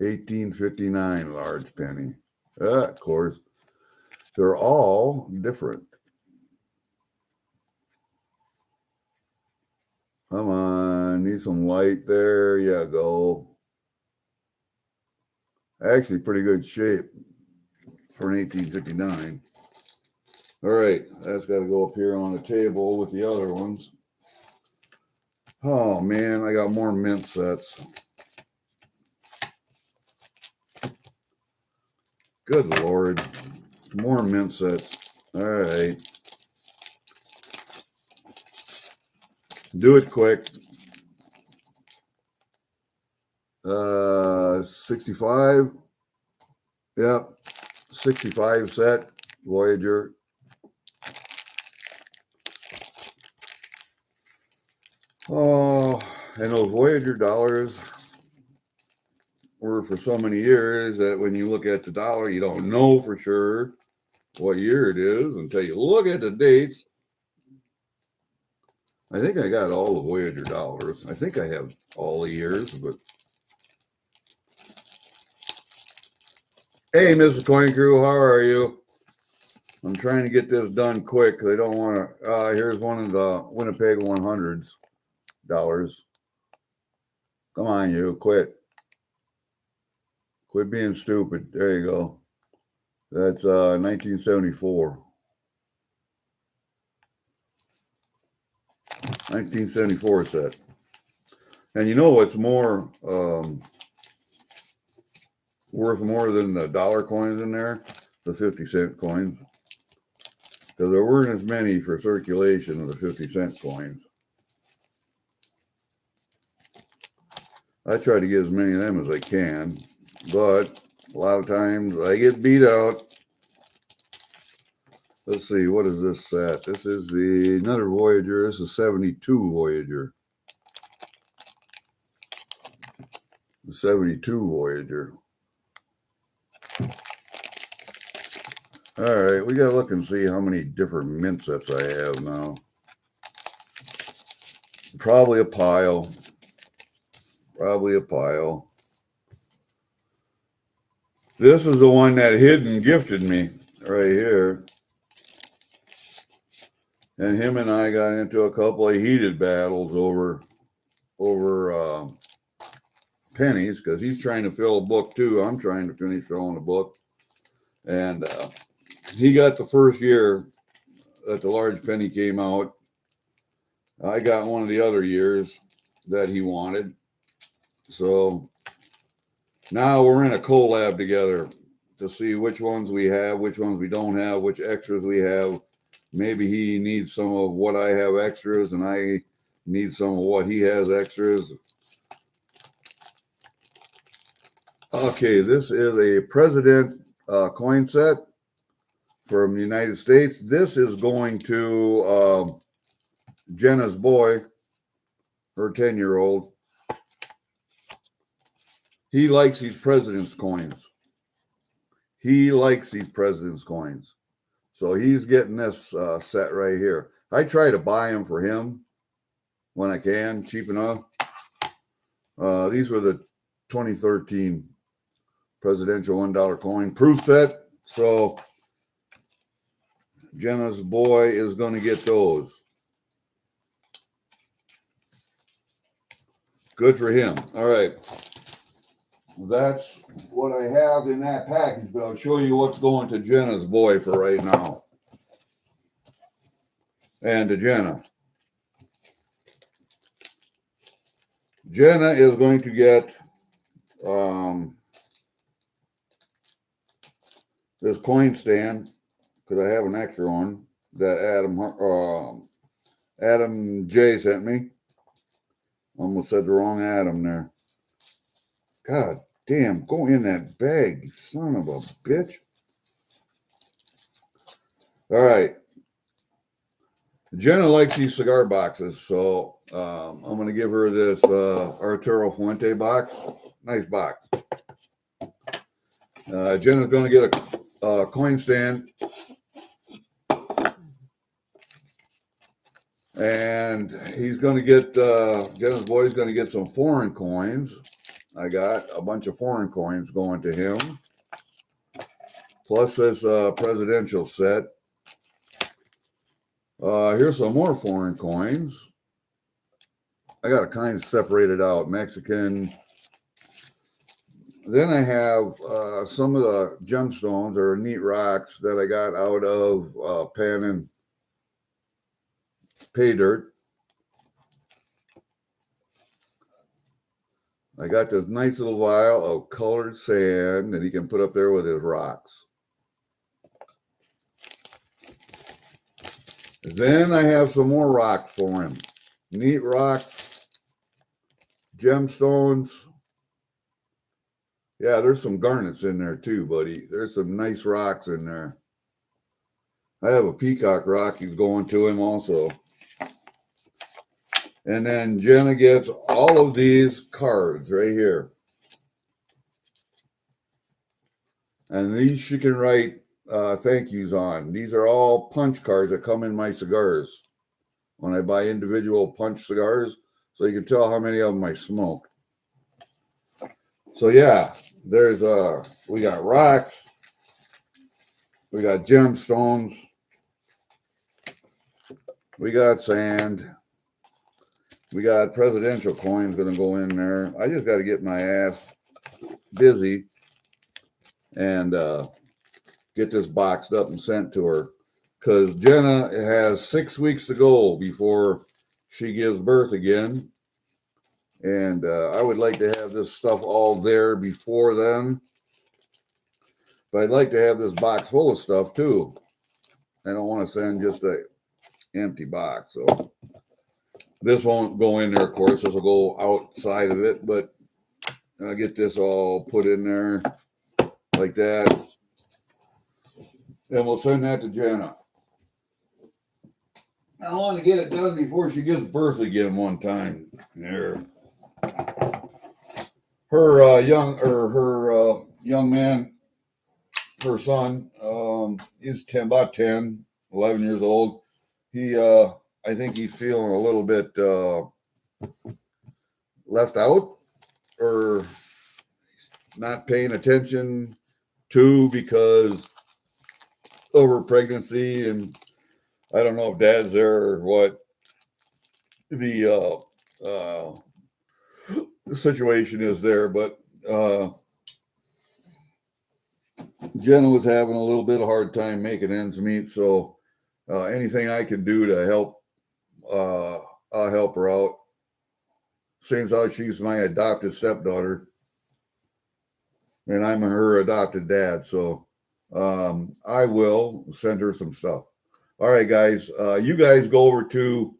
$18.59 large penny. Of course, they're all different. Come on, need some light. There you go. Actually, pretty good shape for an 1859. All right, that's got to go up here on the table with the other ones. Oh man, I got more mint sets. Good Lord, more mint sets. All right, do it quick. 65. Yep, 65 set Voyager. Oh, and those Voyager dollars were for so many years that when you look at the dollar, you don't know for sure what year it is until you look at the dates. I think I got all the Voyager dollars. I think I have all the years, but hey, Mr. Coin Crew, how are you? I'm trying to get this done quick because I don't want to. Here's one of the Winnipeg 100s dollars. Come on, you quit. Quit being stupid. There you go. That's 1974. 1974 set. And you know what's more worth more than the dollar coins in there? The 50-cent coins. Because there weren't as many for circulation of the 50-cent coins. I try to get as many of them as I can, but a lot of times I get beat out. Let's see, what is this set? This is another Voyager. This is 72 Voyager. The 72 Voyager. All right, we got to look and see how many different mint sets I have now. Probably a pile. Probably a pile. This is the one that Hidden gifted me right here. And him and I got into a couple of heated battles over pennies because he's trying to fill a book too. I'm trying to finish filling a book. And he got the first year that the large penny came out. I got one of the other years that he wanted. So now we're in a collab together to see which ones we have, which ones we don't have, which extras we have. Maybe he needs some of what I have extras and I need some of what he has extras. Okay, this is a President coin set from the United States. This is going to Jenna's boy, her 10-year-old. He likes these president's coins. He likes these president's coins. So he's getting this set right here. I try to buy them for him when I can, cheap enough. These were the 2013 presidential $1 coin proof set. So Jenna's boy is going to get those. Good for him. All right. That's what I have in that package, but I'll show you what's going to Jenna's boy for right now. And to Jenna. Jenna is going to get this coin stand because I have an extra one that Adam Adam J sent me. Almost said the wrong Adam there. God damn, go in that bag, you son of a bitch. All right. Jenna likes these cigar boxes, so I'm going to give her this Arturo Fuente box. Nice box. Jenna's going to get a coin stand. And he's going to get, Jenna's boy's going to get some foreign coins. I got a bunch of foreign coins going to him. Plus this presidential set. Here's some more foreign coins. I got to kind of separate it out. Mexican. Then I have some of the gemstones or neat rocks that I got out of Pan and Pay Dirt. I got this nice little vial of colored sand that he can put up there with his rocks. Then I have some more rocks for him. Neat rocks, gemstones. Yeah, there's some garnets in there too, buddy. There's some nice rocks in there. I have a peacock rock he's going to him also. And then Jenna gets all of these cards right here. And these she can write thank yous on. These are all punch cards that come in my cigars when I buy individual punch cigars, so you can tell how many of them I smoke. So yeah, there's we got rocks, we got gemstones, we got sand, we got presidential coins going to go in there. I just got to get my ass busy and get this boxed up and sent to her, because Jenna has 6 weeks to go before she gives birth again. And I would like to have this stuff all there before then. But I'd like to have this box full of stuff too. I don't want to send just an empty box. So this won't go in there, of course. This will go outside of it. But I'll get this all put in there like that. And we'll send that to Jenna. I want to get it done before she gives birth again one time. There. Her young man, her son, is about 10, 11 years old. He, I think he's feeling a little bit left out or not paying attention to because over pregnancy, and I don't know if dad's there or what. The situation is there, but Jenna was having a little bit of hard time making ends meet, so anything I can do to help, I'll help her out. Seems how she's my adopted stepdaughter, and I'm her adopted dad, so I will send her some stuff. All right, guys, you guys go over to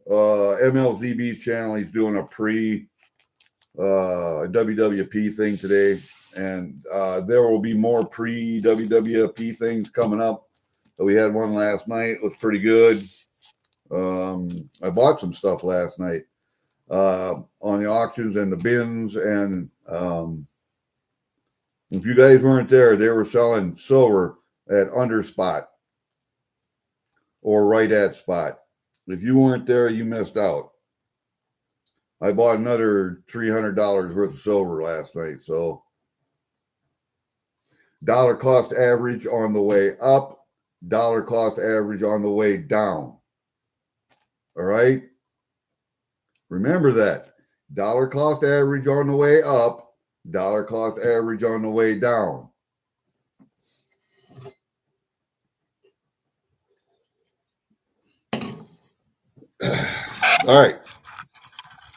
MLZB's channel. He's doing a pre WWP thing today, and there will be more pre WWP things coming up. We had one last night. It was pretty good. I bought some stuff last night on the auctions and the bins, and if you guys weren't there, they were selling silver at under spot or right at spot. If you weren't there, you missed out. I bought another $300 worth of silver last night. So dollar cost average on the way up, dollar cost average on the way down. All right. Remember that. Dollar cost average on the way up, dollar cost average on the way down. All right.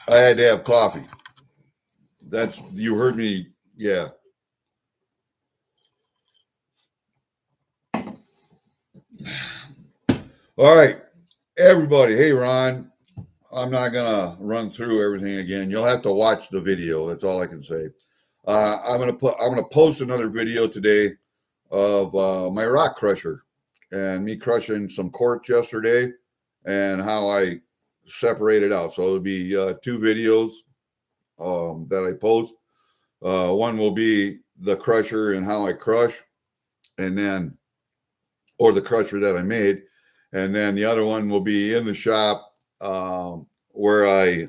I had to have coffee. You heard me. Yeah. All right. Everybody, hey Ron, I'm not gonna run through everything again. You'll have to watch the video. That's all I can say. I'm gonna post another video today of my rock crusher and me crushing some quartz yesterday and how I separate it out. So it'll be two videos that I post. One will be the crusher and how I crush, and then or the crusher that I made, and then the other one will be in the shop where I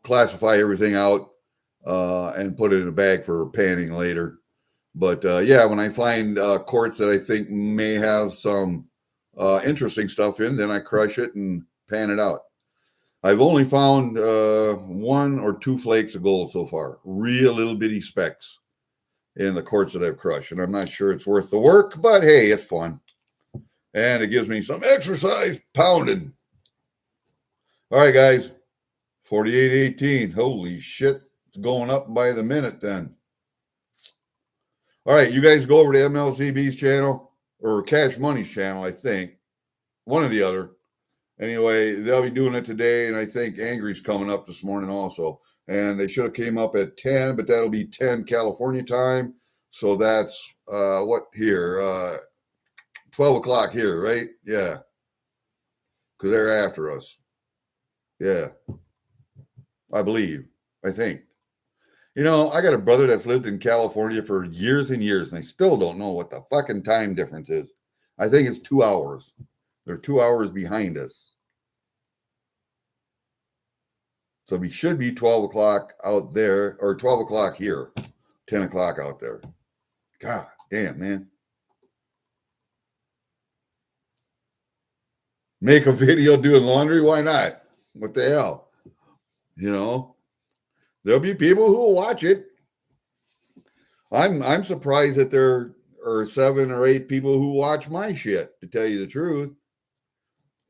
classify everything out and put it in a bag for panning later. But yeah, when I find quartz that I think may have some interesting stuff in, then I crush it and pan it out. I've only found one or two flakes of gold so far, real little bitty specks in the quartz that I've crushed. And I'm not sure it's worth the work, but hey, it's fun. And it gives me some exercise pounding. All right, guys, 48.18. Holy shit, it's going up by the minute then. All right, you guys go over to MLZB's channel or Cash Money's channel, I think. One or the other. Anyway, they'll be doing it today, and I think Angry's coming up this morning also. And they should have came up at 10, but that'll be 10 California time. So that's what here? 12 o'clock here, right? Yeah. Because they're after us. Yeah. I believe. I think. You know, I got a brother that's lived in California for years and years, and I still don't know what the fucking time difference is. I think it's 2 hours. They're 2 hours behind us. So we should be 12 o'clock out there, or 12 o'clock here, 10 o'clock out there. God damn, man. Make a video doing laundry? Why not? What the hell? You know, there'll be people who will watch it. I'm surprised that there are 7 or 8 people who watch my shit, to tell you the truth.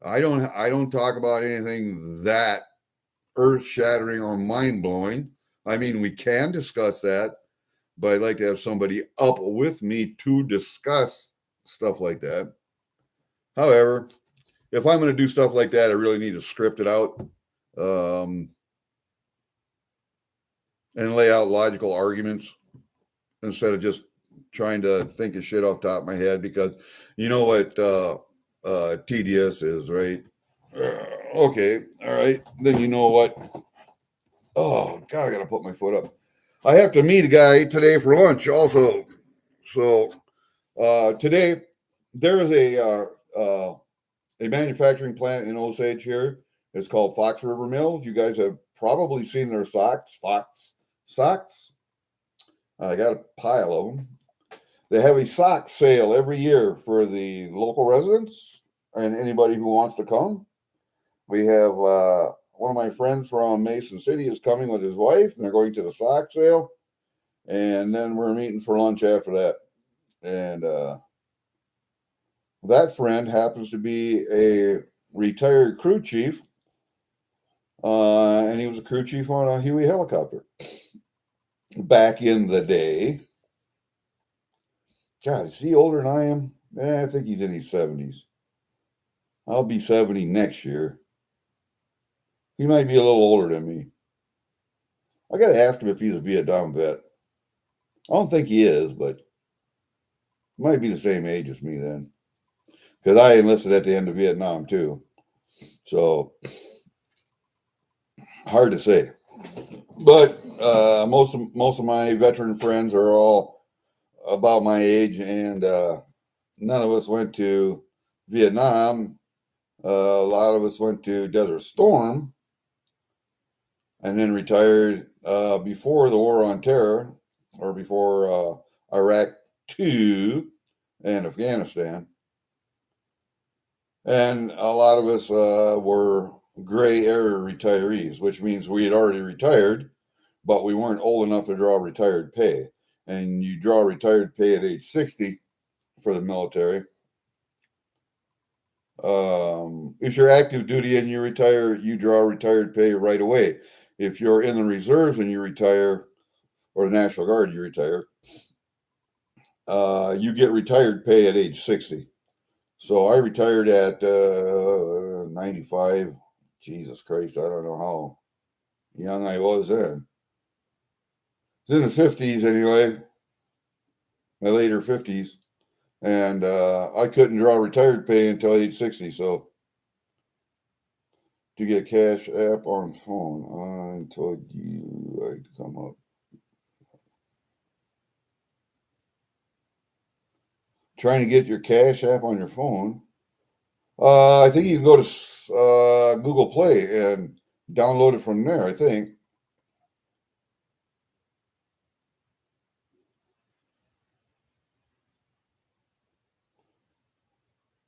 I don't talk about anything that earth-shattering or mind-blowing. I mean, we can discuss that, but I'd like to have somebody up with me to discuss stuff like that. However, if I'm going to do stuff like that, I really need to script it out and lay out logical arguments instead of just trying to think of shit off the top of my head, because you know what TDS is, right? Okay, all right. Then you know what? Oh, God, I got to put my foot up. I have to meet a guy today for lunch also. So today, there is a manufacturing plant in Osage here. It's called Fox River Mills. You guys have probably seen their socks. Fox socks. I got a pile of them. They have a sock sale every year for the local residents and anybody who wants to come. We have one of my friends from Mason City is coming with his wife, and they're going to the sock sale. And then we're meeting for lunch after that. And that friend happens to be a retired crew chief. And he was a crew chief on a Huey helicopter back in the day. God, is he older than I am? I think he's in his 70s. I'll be 70 next year. He might be a little older than me. I got to ask him if he's a Vietnam vet. I don't think he is, but he might be the same age as me then. Because I enlisted at the end of Vietnam too. So, hard to say. But most of my veteran friends are all about my age, and none of us went to Vietnam. A lot of us went to Desert Storm and then retired before the War on Terror, or before Iraq 2 and Afghanistan. And a lot of us were gray area retirees, which means we had already retired, but we weren't old enough to draw retired pay. And you draw retired pay at age 60 for the military. If you're active duty and you retire, you draw retired pay right away. If you're in the reserves and you retire, or the National Guard, you retire, you get retired pay at age 60. So I retired at 95. Jesus Christ, I don't know how young I was then. It's in the 50s anyway, my later 50s. And I couldn't draw retired pay until age 60. So to get a cash app on phone, I told you I'd come up. Trying to get your cash app on your phone. I think you can go to Google Play and download it from there, I think.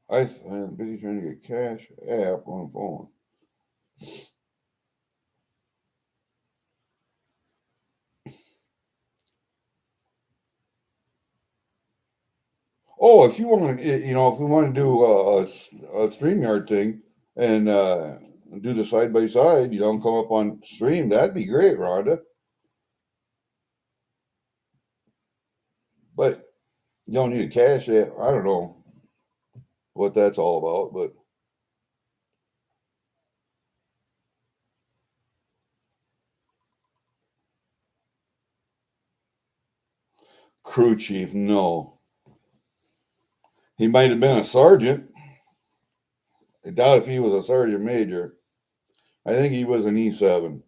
I'm busy trying to get cash app on phone. Oh, if you want to, if we want to do a StreamYard thing and do the side by side, come up on stream, that'd be great, Rhonda. But you don't need a cash app. I don't know what that's all about, but crew chief, no. He might have been a sergeant. I doubt if he was a sergeant major. I think he was an E7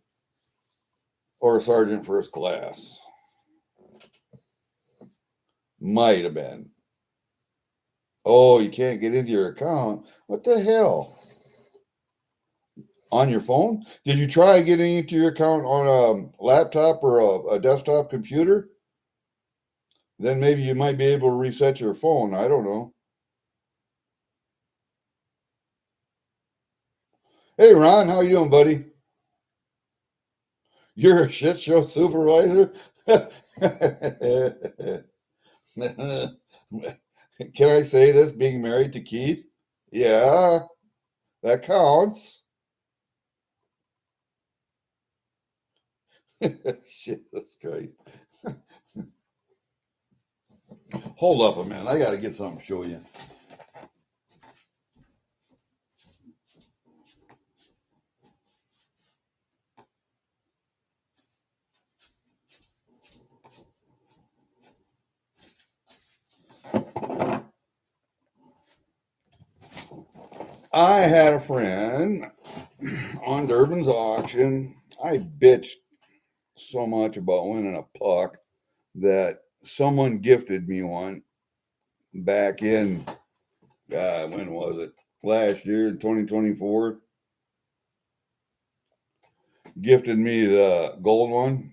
or a sergeant first class. Might have been. Oh, you can't get into your account. What the hell? On your phone? Did you try getting into your account on a laptop or a desktop computer? Then maybe you might be able to reset your phone. I don't know. Hey, Ron, how you doing, buddy? You're a shit show supervisor? Can I say this, being married to Keith? Yeah, that counts. Shit, that's great. Hold up a minute. I got to get something to show you. I had a friend on Durbin's auction. I bitched so much about winning a puck that someone gifted me one back in, God, when was it? Last year, 2024. Gifted me the gold one.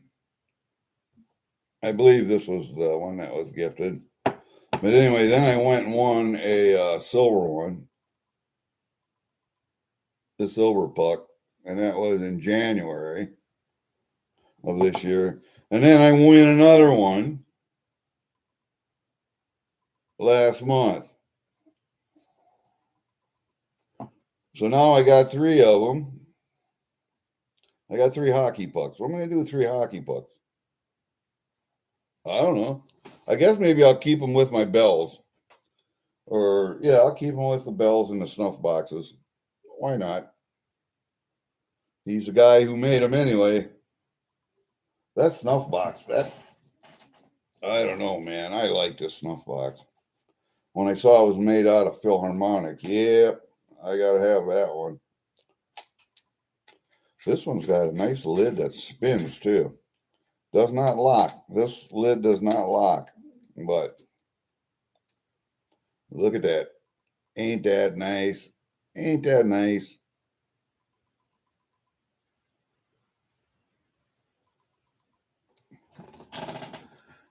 I believe this was the one that was gifted. But anyway, then I went and won a silver one, the silver puck, and that was in January of this year. And then I win another one last month. So now I got three of them. I got three hockey pucks. What am I going to do with three hockey pucks? I don't know. I guess maybe I'll keep them with my bells. Or, yeah, I'll keep them with the bells and the snuff boxes. Why not? He's the guy who made them anyway. That snuff box, I don't know, man. I like this snuff box. When I saw it was made out of Philharmonic, yeah, I got to have that one. This one's got a nice lid that spins, too. Does not lock. This lid does not lock, but look at that. Ain't that nice? Ain't that nice?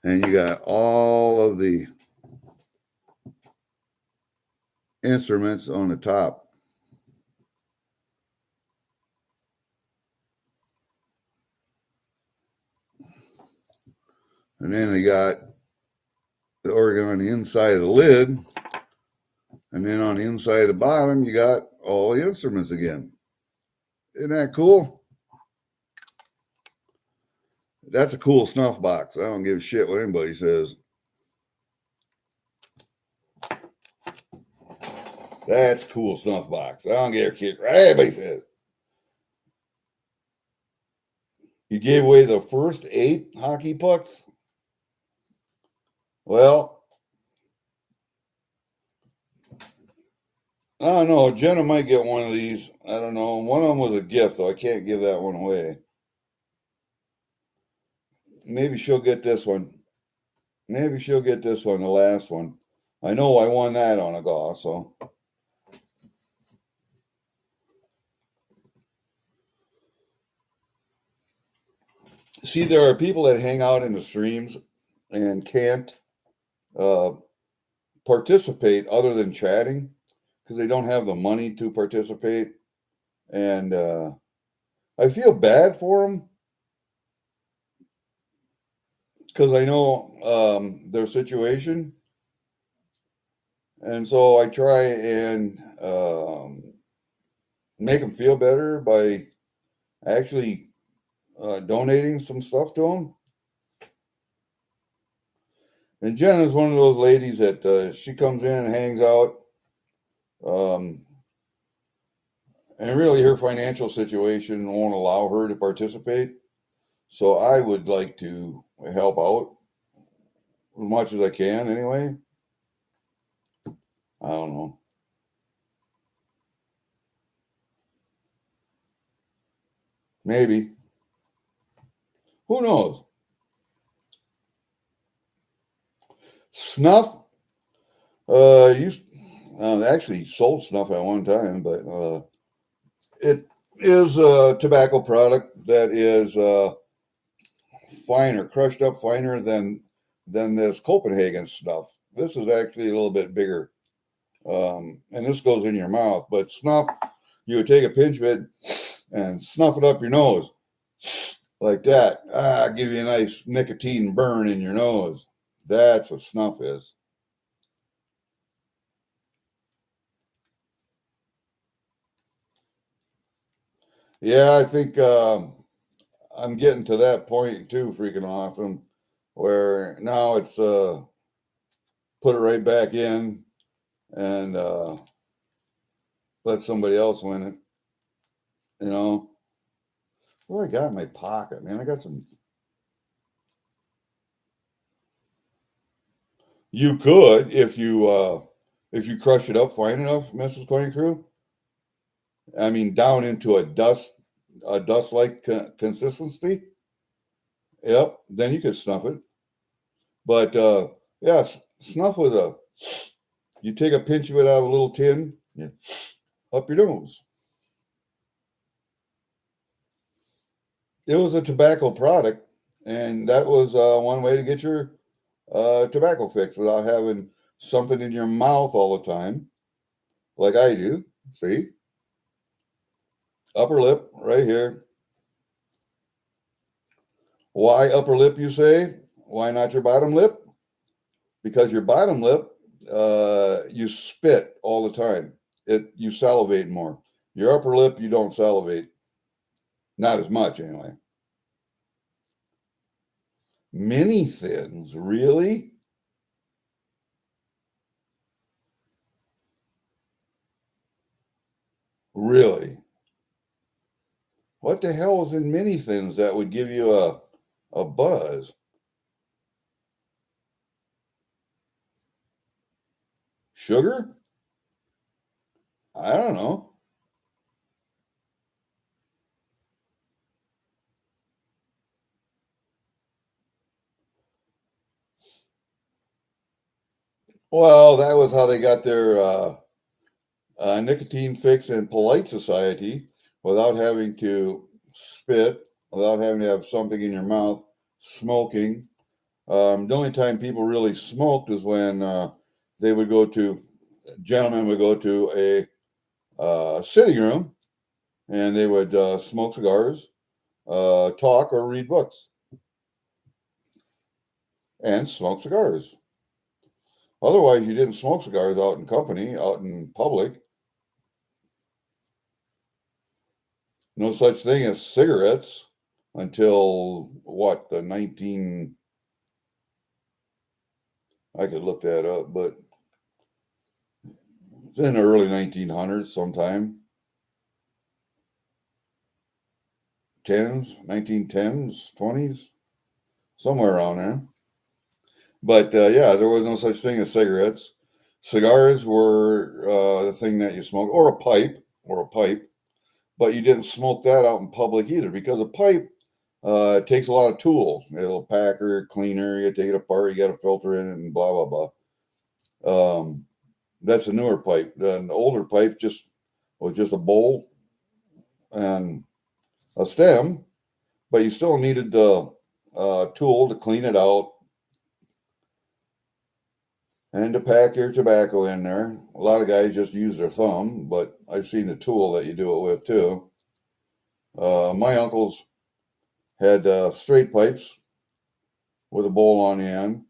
And you got all of the instruments on the top. And then you got the organ on the inside of the lid. And then on the inside of the bottom, you got all the instruments again. Isn't that cool? That's a cool snuff box. I don't give a shit what anybody says. That's cool snuff box. I don't care, kid. Everybody says. You gave away the first 8 hockey pucks? Well, I don't know. Jenna might get one of these. I don't know. One of them was a gift, though. I can't give that one away. Maybe she'll get this one. Maybe she'll get this one, the last one. I know I won that on a golf, so. See, there are people that hang out in the streams and can't uh, participate other than chatting because they don't have the money to participate. And I feel bad for them because I know their situation. And so I try and make them feel better by actually donating some stuff to them. And Jen is one of those ladies that she comes in and hangs out. And really, her financial situation won't allow her to participate. So I would like to help out as much as I can anyway. I don't know. Maybe. Who knows? Snuff. Actually sold snuff at one time, but it is a tobacco product that is finer, crushed up finer than this Copenhagen snuff. This is actually a little bit bigger, and this goes in your mouth. But snuff, you would take a pinch of it and snuff it up your nose like that. Give you a nice nicotine burn in your nose. That's what snuff is. Yeah, I think I'm getting to that point too, freaking awesome, where now it's put it right back in and let somebody else win it. You know, what do I got in my pocket, man? I got some. You could if you crush it up fine enough, Mrs. Coin Crew. I mean, down into a dust like consistency. Yep. Then you could snuff it. But yeah, snuff with a. You take a pinch of it out of a little tin, yeah, up your nose. It was a tobacco product, and that was one way to get your tobacco fix without having something in your mouth all the time, like I do. See, upper lip right here. Why upper lip, you say? Why not your bottom lip? Because your bottom lip, you spit all the time. You salivate more. Your upper lip, you don't salivate. Not as much, anyway. Mini thins, really? Really? What the hell is in mini thins that would give you a buzz? Sugar? I don't know. Well, that was how they got their nicotine fix in polite society without having to spit, without having to have something in your mouth, smoking. The only time people really smoked is when they would go to, gentlemen would go to a sitting room and they would smoke cigars, talk, or read books and smoke cigars. Otherwise, you didn't smoke cigars out in company, out in public. No such thing as cigarettes until what, the 19, I could look that up, but It's in the early 1900s sometime. 1910s, 20s, somewhere around there. But yeah, there was no such thing as cigarettes. Cigars were the thing that you smoked, or a pipe. But you didn't smoke that out in public either, because a pipe takes a lot of tools. A little packer, cleaner, you take it apart, you got to filter in it, and blah blah blah. That's a newer pipe. The older pipe was just a bowl and a stem, but you still needed the tool to clean it out and to pack your tobacco in there. A lot of guys just use their thumb, but I've seen the tool that you do it with too. My uncles had straight pipes with a bowl on the end,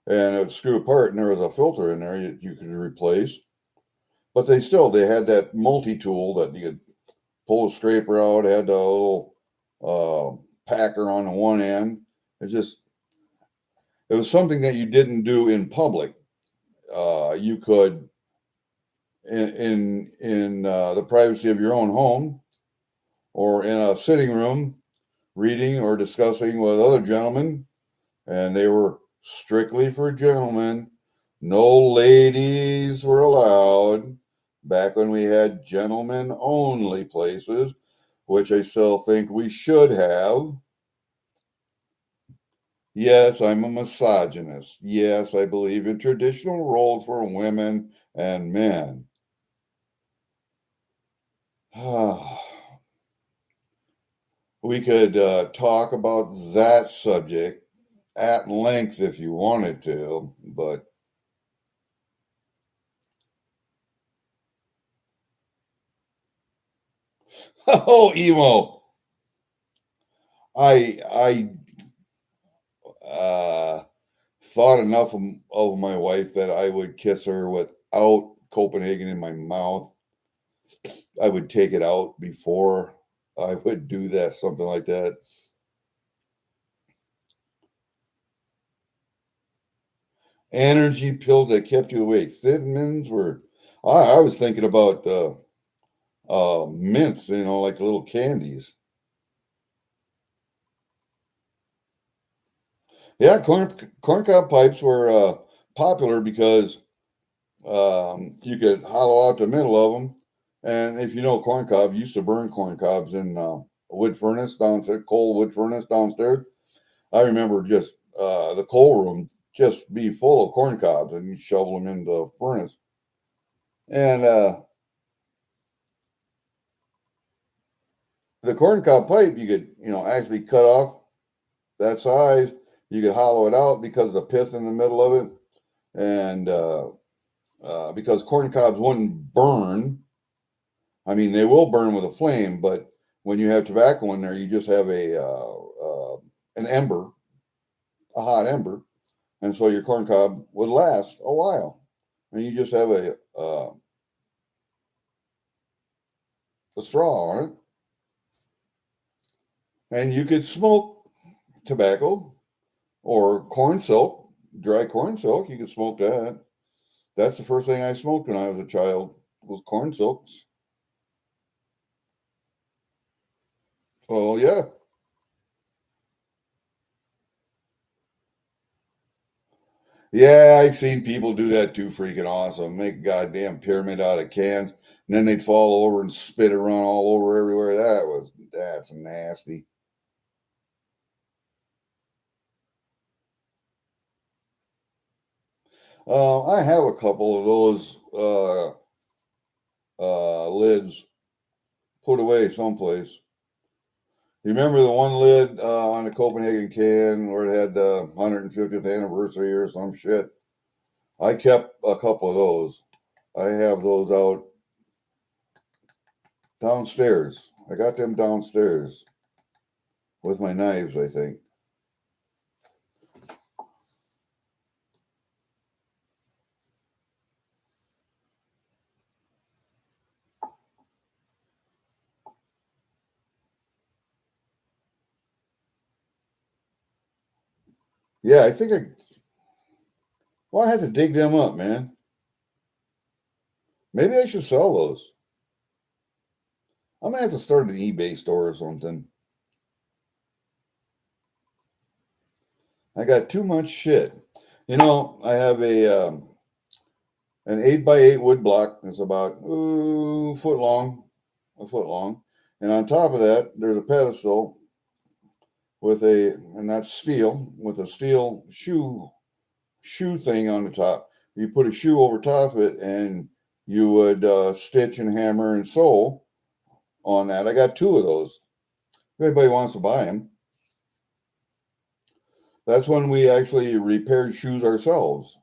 and it would screw apart, and there was a filter in there you could replace. But they had that multi-tool that you could pull the scraper out, had a little packer on the one end. It was something that you didn't do in public. You could, in the privacy of your own home or in a sitting room, reading or discussing with other gentlemen, and they were strictly for gentlemen. No ladies were allowed. Back when we had gentlemen only places, which I still think we should have. Yes, I'm a misogynist. Yes, I believe in traditional roles for women and men. We could talk about that subject at length if you wanted to, but oh, emo! I thought enough of my wife that I would kiss her without Copenhagen in my mouth. I would take it out before I would do that, something like that. Energy pills that kept you awake. Thin mints were. I was thinking about mints, like the little candies. Yeah, corncob pipes were popular because you could hollow out the middle of them. And if you know corncob, you used to burn corncobs in a wood furnace downstairs, coal wood furnace downstairs. I remember just the coal room just be full of corncobs, and you shovel them into the furnace. And the corncob pipe, you could, actually cut off that size. You could hollow it out because of the pith in the middle of it. And because corn cobs wouldn't burn. I mean, they will burn with a flame, but when you have tobacco in there, you just have an ember, a hot ember, and so your corn cob would last a while. And you just have a straw on it, and you could smoke tobacco or corn silk, dry corn silk. You could smoke that. That's the first thing I smoked when I was a child was corn silks. Oh yeah. Yeah, I seen people do that too. Freaking awesome. Make a goddamn pyramid out of cans, and then they'd fall over and spit around all over everywhere. That's nasty. I have a couple of those lids put away someplace. You remember the one lid on the Copenhagen can where it had the 150th anniversary or some shit? I kept a couple of those. I have those out downstairs. I got them downstairs with my knives, I think. Yeah, I think I. Well, I had to dig them up, man. Maybe I should sell those. I'm gonna have to start an eBay store or something. I got too much shit. I have an 8x8 wood block that's about a foot long, and on top of that, there's a pedestal and that's steel, with a steel shoe thing on the top. You put a shoe over top of it, and you would stitch and hammer and sew on that. I got two of those. If anybody wants to buy them, that's when we actually repaired shoes ourselves.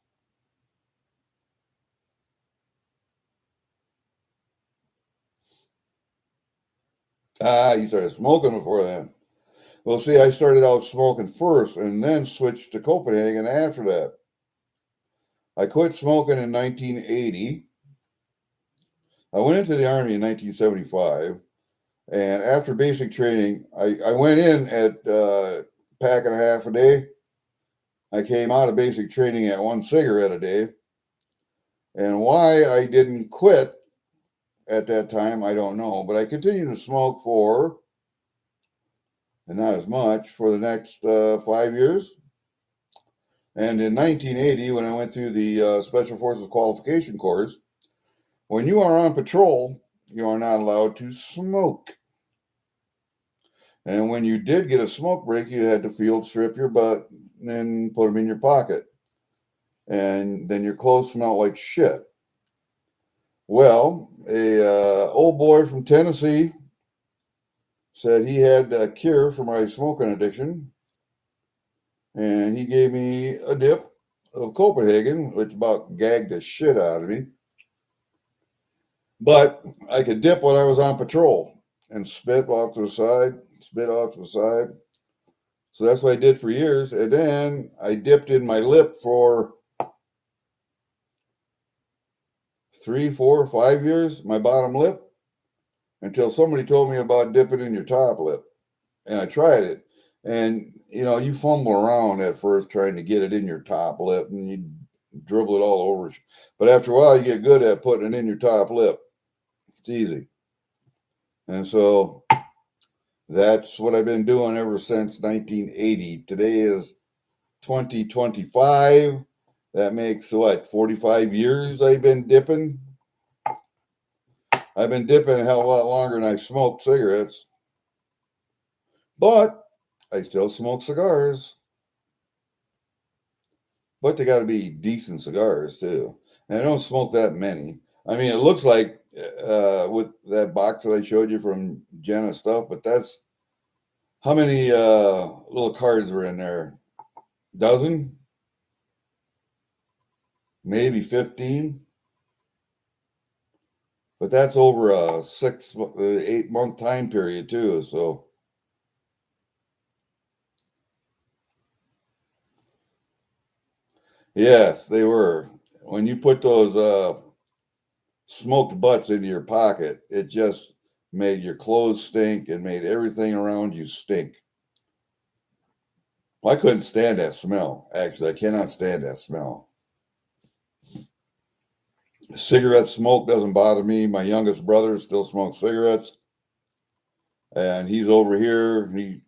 You started smoking before then. Well, see, I started out smoking first and then switched to Copenhagen after that. I quit smoking in 1980. I went into the Army in 1975. And after basic training, I went in at pack and a half a day. I came out of basic training at one cigarette a day. And why I didn't quit at that time, I don't know. But I continued to smoke and not as much, for the next 5 years. And in 1980, when I went through the Special Forces qualification course, when you are on patrol, you are not allowed to smoke. And when you did get a smoke break, you had to field strip your butt and put them in your pocket. And then your clothes smelled like shit. Well, a old boy from Tennessee said he had a cure for my smoking addiction. And he gave me a dip of Copenhagen, which about gagged the shit out of me. But I could dip when I was on patrol and spit off to the side. So that's what I did for years. And then I dipped in my lip for 3, 4, 5 years, my bottom lip, until somebody told me about dipping in your top lip. And I tried it. And, you fumble around at first trying to get it in your top lip, and you dribble it all over. But after a while, you get good at putting it in your top lip. It's easy. And so that's what I've been doing ever since 1980. Today is 2025. That makes 45 years I've been dipping. I've been dipping a hell of a lot longer than I smoked cigarettes. But I still smoke cigars. But they got to be decent cigars, too. And I don't smoke that many. I mean, it looks like with that box that I showed you from Jenna stuff, but that's how many little cards were in there? Dozen? Maybe 15? But that's over a 8 month time period, too. So, yes, they were. When you put those smoked butts into your pocket, it just made your clothes stink and made everything around you stink. Well, I couldn't stand that smell. Actually, I cannot stand that smell. Cigarette smoke doesn't bother me. My youngest brother still smokes cigarettes, and he's over here. He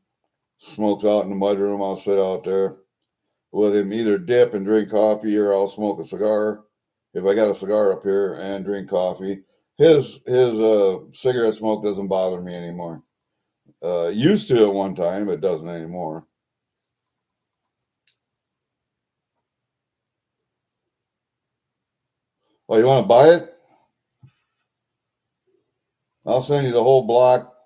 smokes out in the mudroom. I'll sit out there with him, either dip and drink coffee, or I'll smoke a cigar if I got a cigar up here and drink coffee. His cigarette smoke doesn't bother me anymore. Used to at one time, it doesn't anymore. Well, you want to buy it? I'll send you the whole block.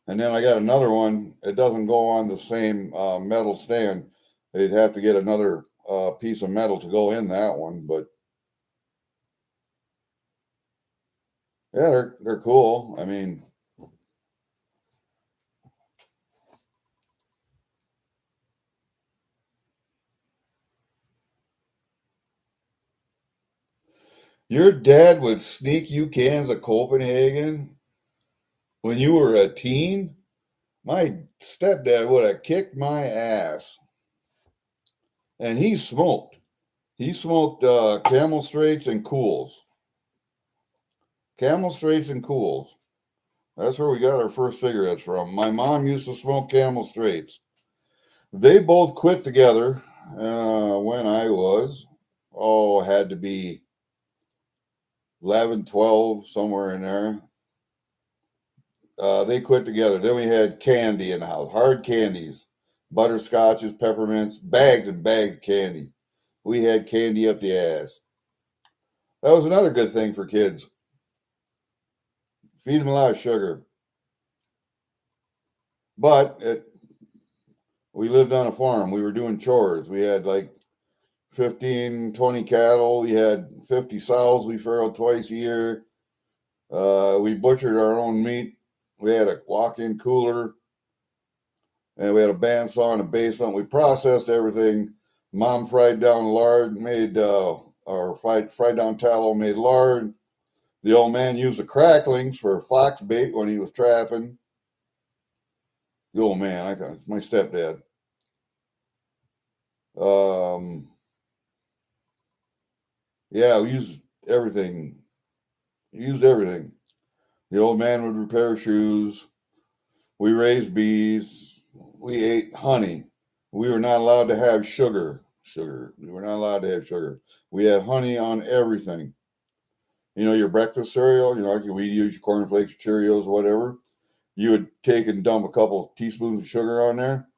And then I got another one. It doesn't go on the same metal stand. They'd have to get another piece of metal to go in that one. But yeah, they're cool. I mean, your dad would sneak you cans of Copenhagen when you were a teen? My stepdad would have kicked my ass. And he smoked. He smoked Camel Straights and Cools. Camel Straights and Cools. That's where we got our first cigarettes from. My mom used to smoke Camel Straights. They both quit together when I was, had to be 11, 12, somewhere in there. They quit together. Then we had candy in the house, hard candies, butterscotches, peppermints, bags and bags of candy. We had candy up the ass. That was another good thing for kids. Feed them a lot of sugar. But we lived on a farm. We were doing chores. We had like 15, 20 cattle. We had 50 sows we farrowed twice a year. We butchered our own meat. We had a walk-in cooler. And we had a bandsaw in the basement. We processed everything. Mom fried down lard, fried down tallow, made lard. The old man used the cracklings for fox bait when he was trapping. The old man, my stepdad. Yeah, we used everything. The old man would repair shoes. We raised bees. We ate honey. We were not allowed to have sugar. We were not allowed to have sugar. We had honey on everything. You know, your breakfast cereal, like we use your cornflakes, Cheerios, whatever. You would take and dump a couple of teaspoons of sugar on there.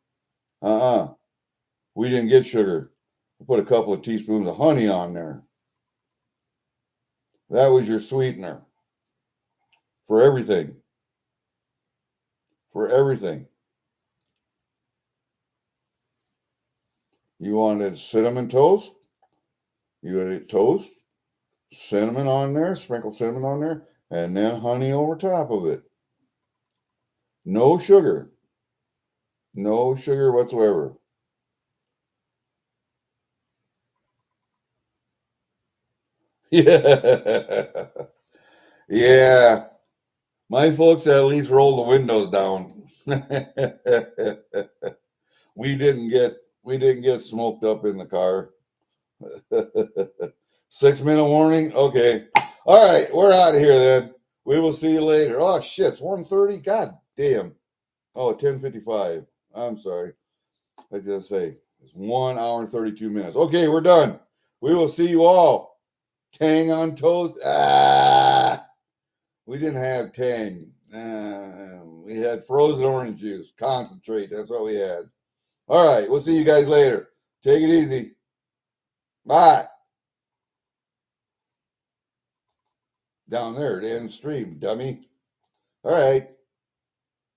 We didn't get sugar. We put a couple of teaspoons of honey on there. That was your sweetener for everything. You wanted cinnamon toast? You would eat toast, cinnamon on there, sprinkled cinnamon on there, and then honey over top of it. No sugar. No sugar whatsoever. Yeah. Yeah. My folks at least rolled the windows down. We didn't get smoked up in the car. 6-minute warning? Okay. All right, we're out of here then. We will see you later. Oh shit, it's 1:30? God damn. Oh, 10:55. I'm sorry. I just say it's 1 hour and 32 minutes. Okay, we're done. We will see you all. Tang on toast. We didn't have Tang. We had frozen orange juice, concentrate. That's what we had. All right, we'll see you guys later. Take it easy. Bye. Down there, the end stream, dummy. All right.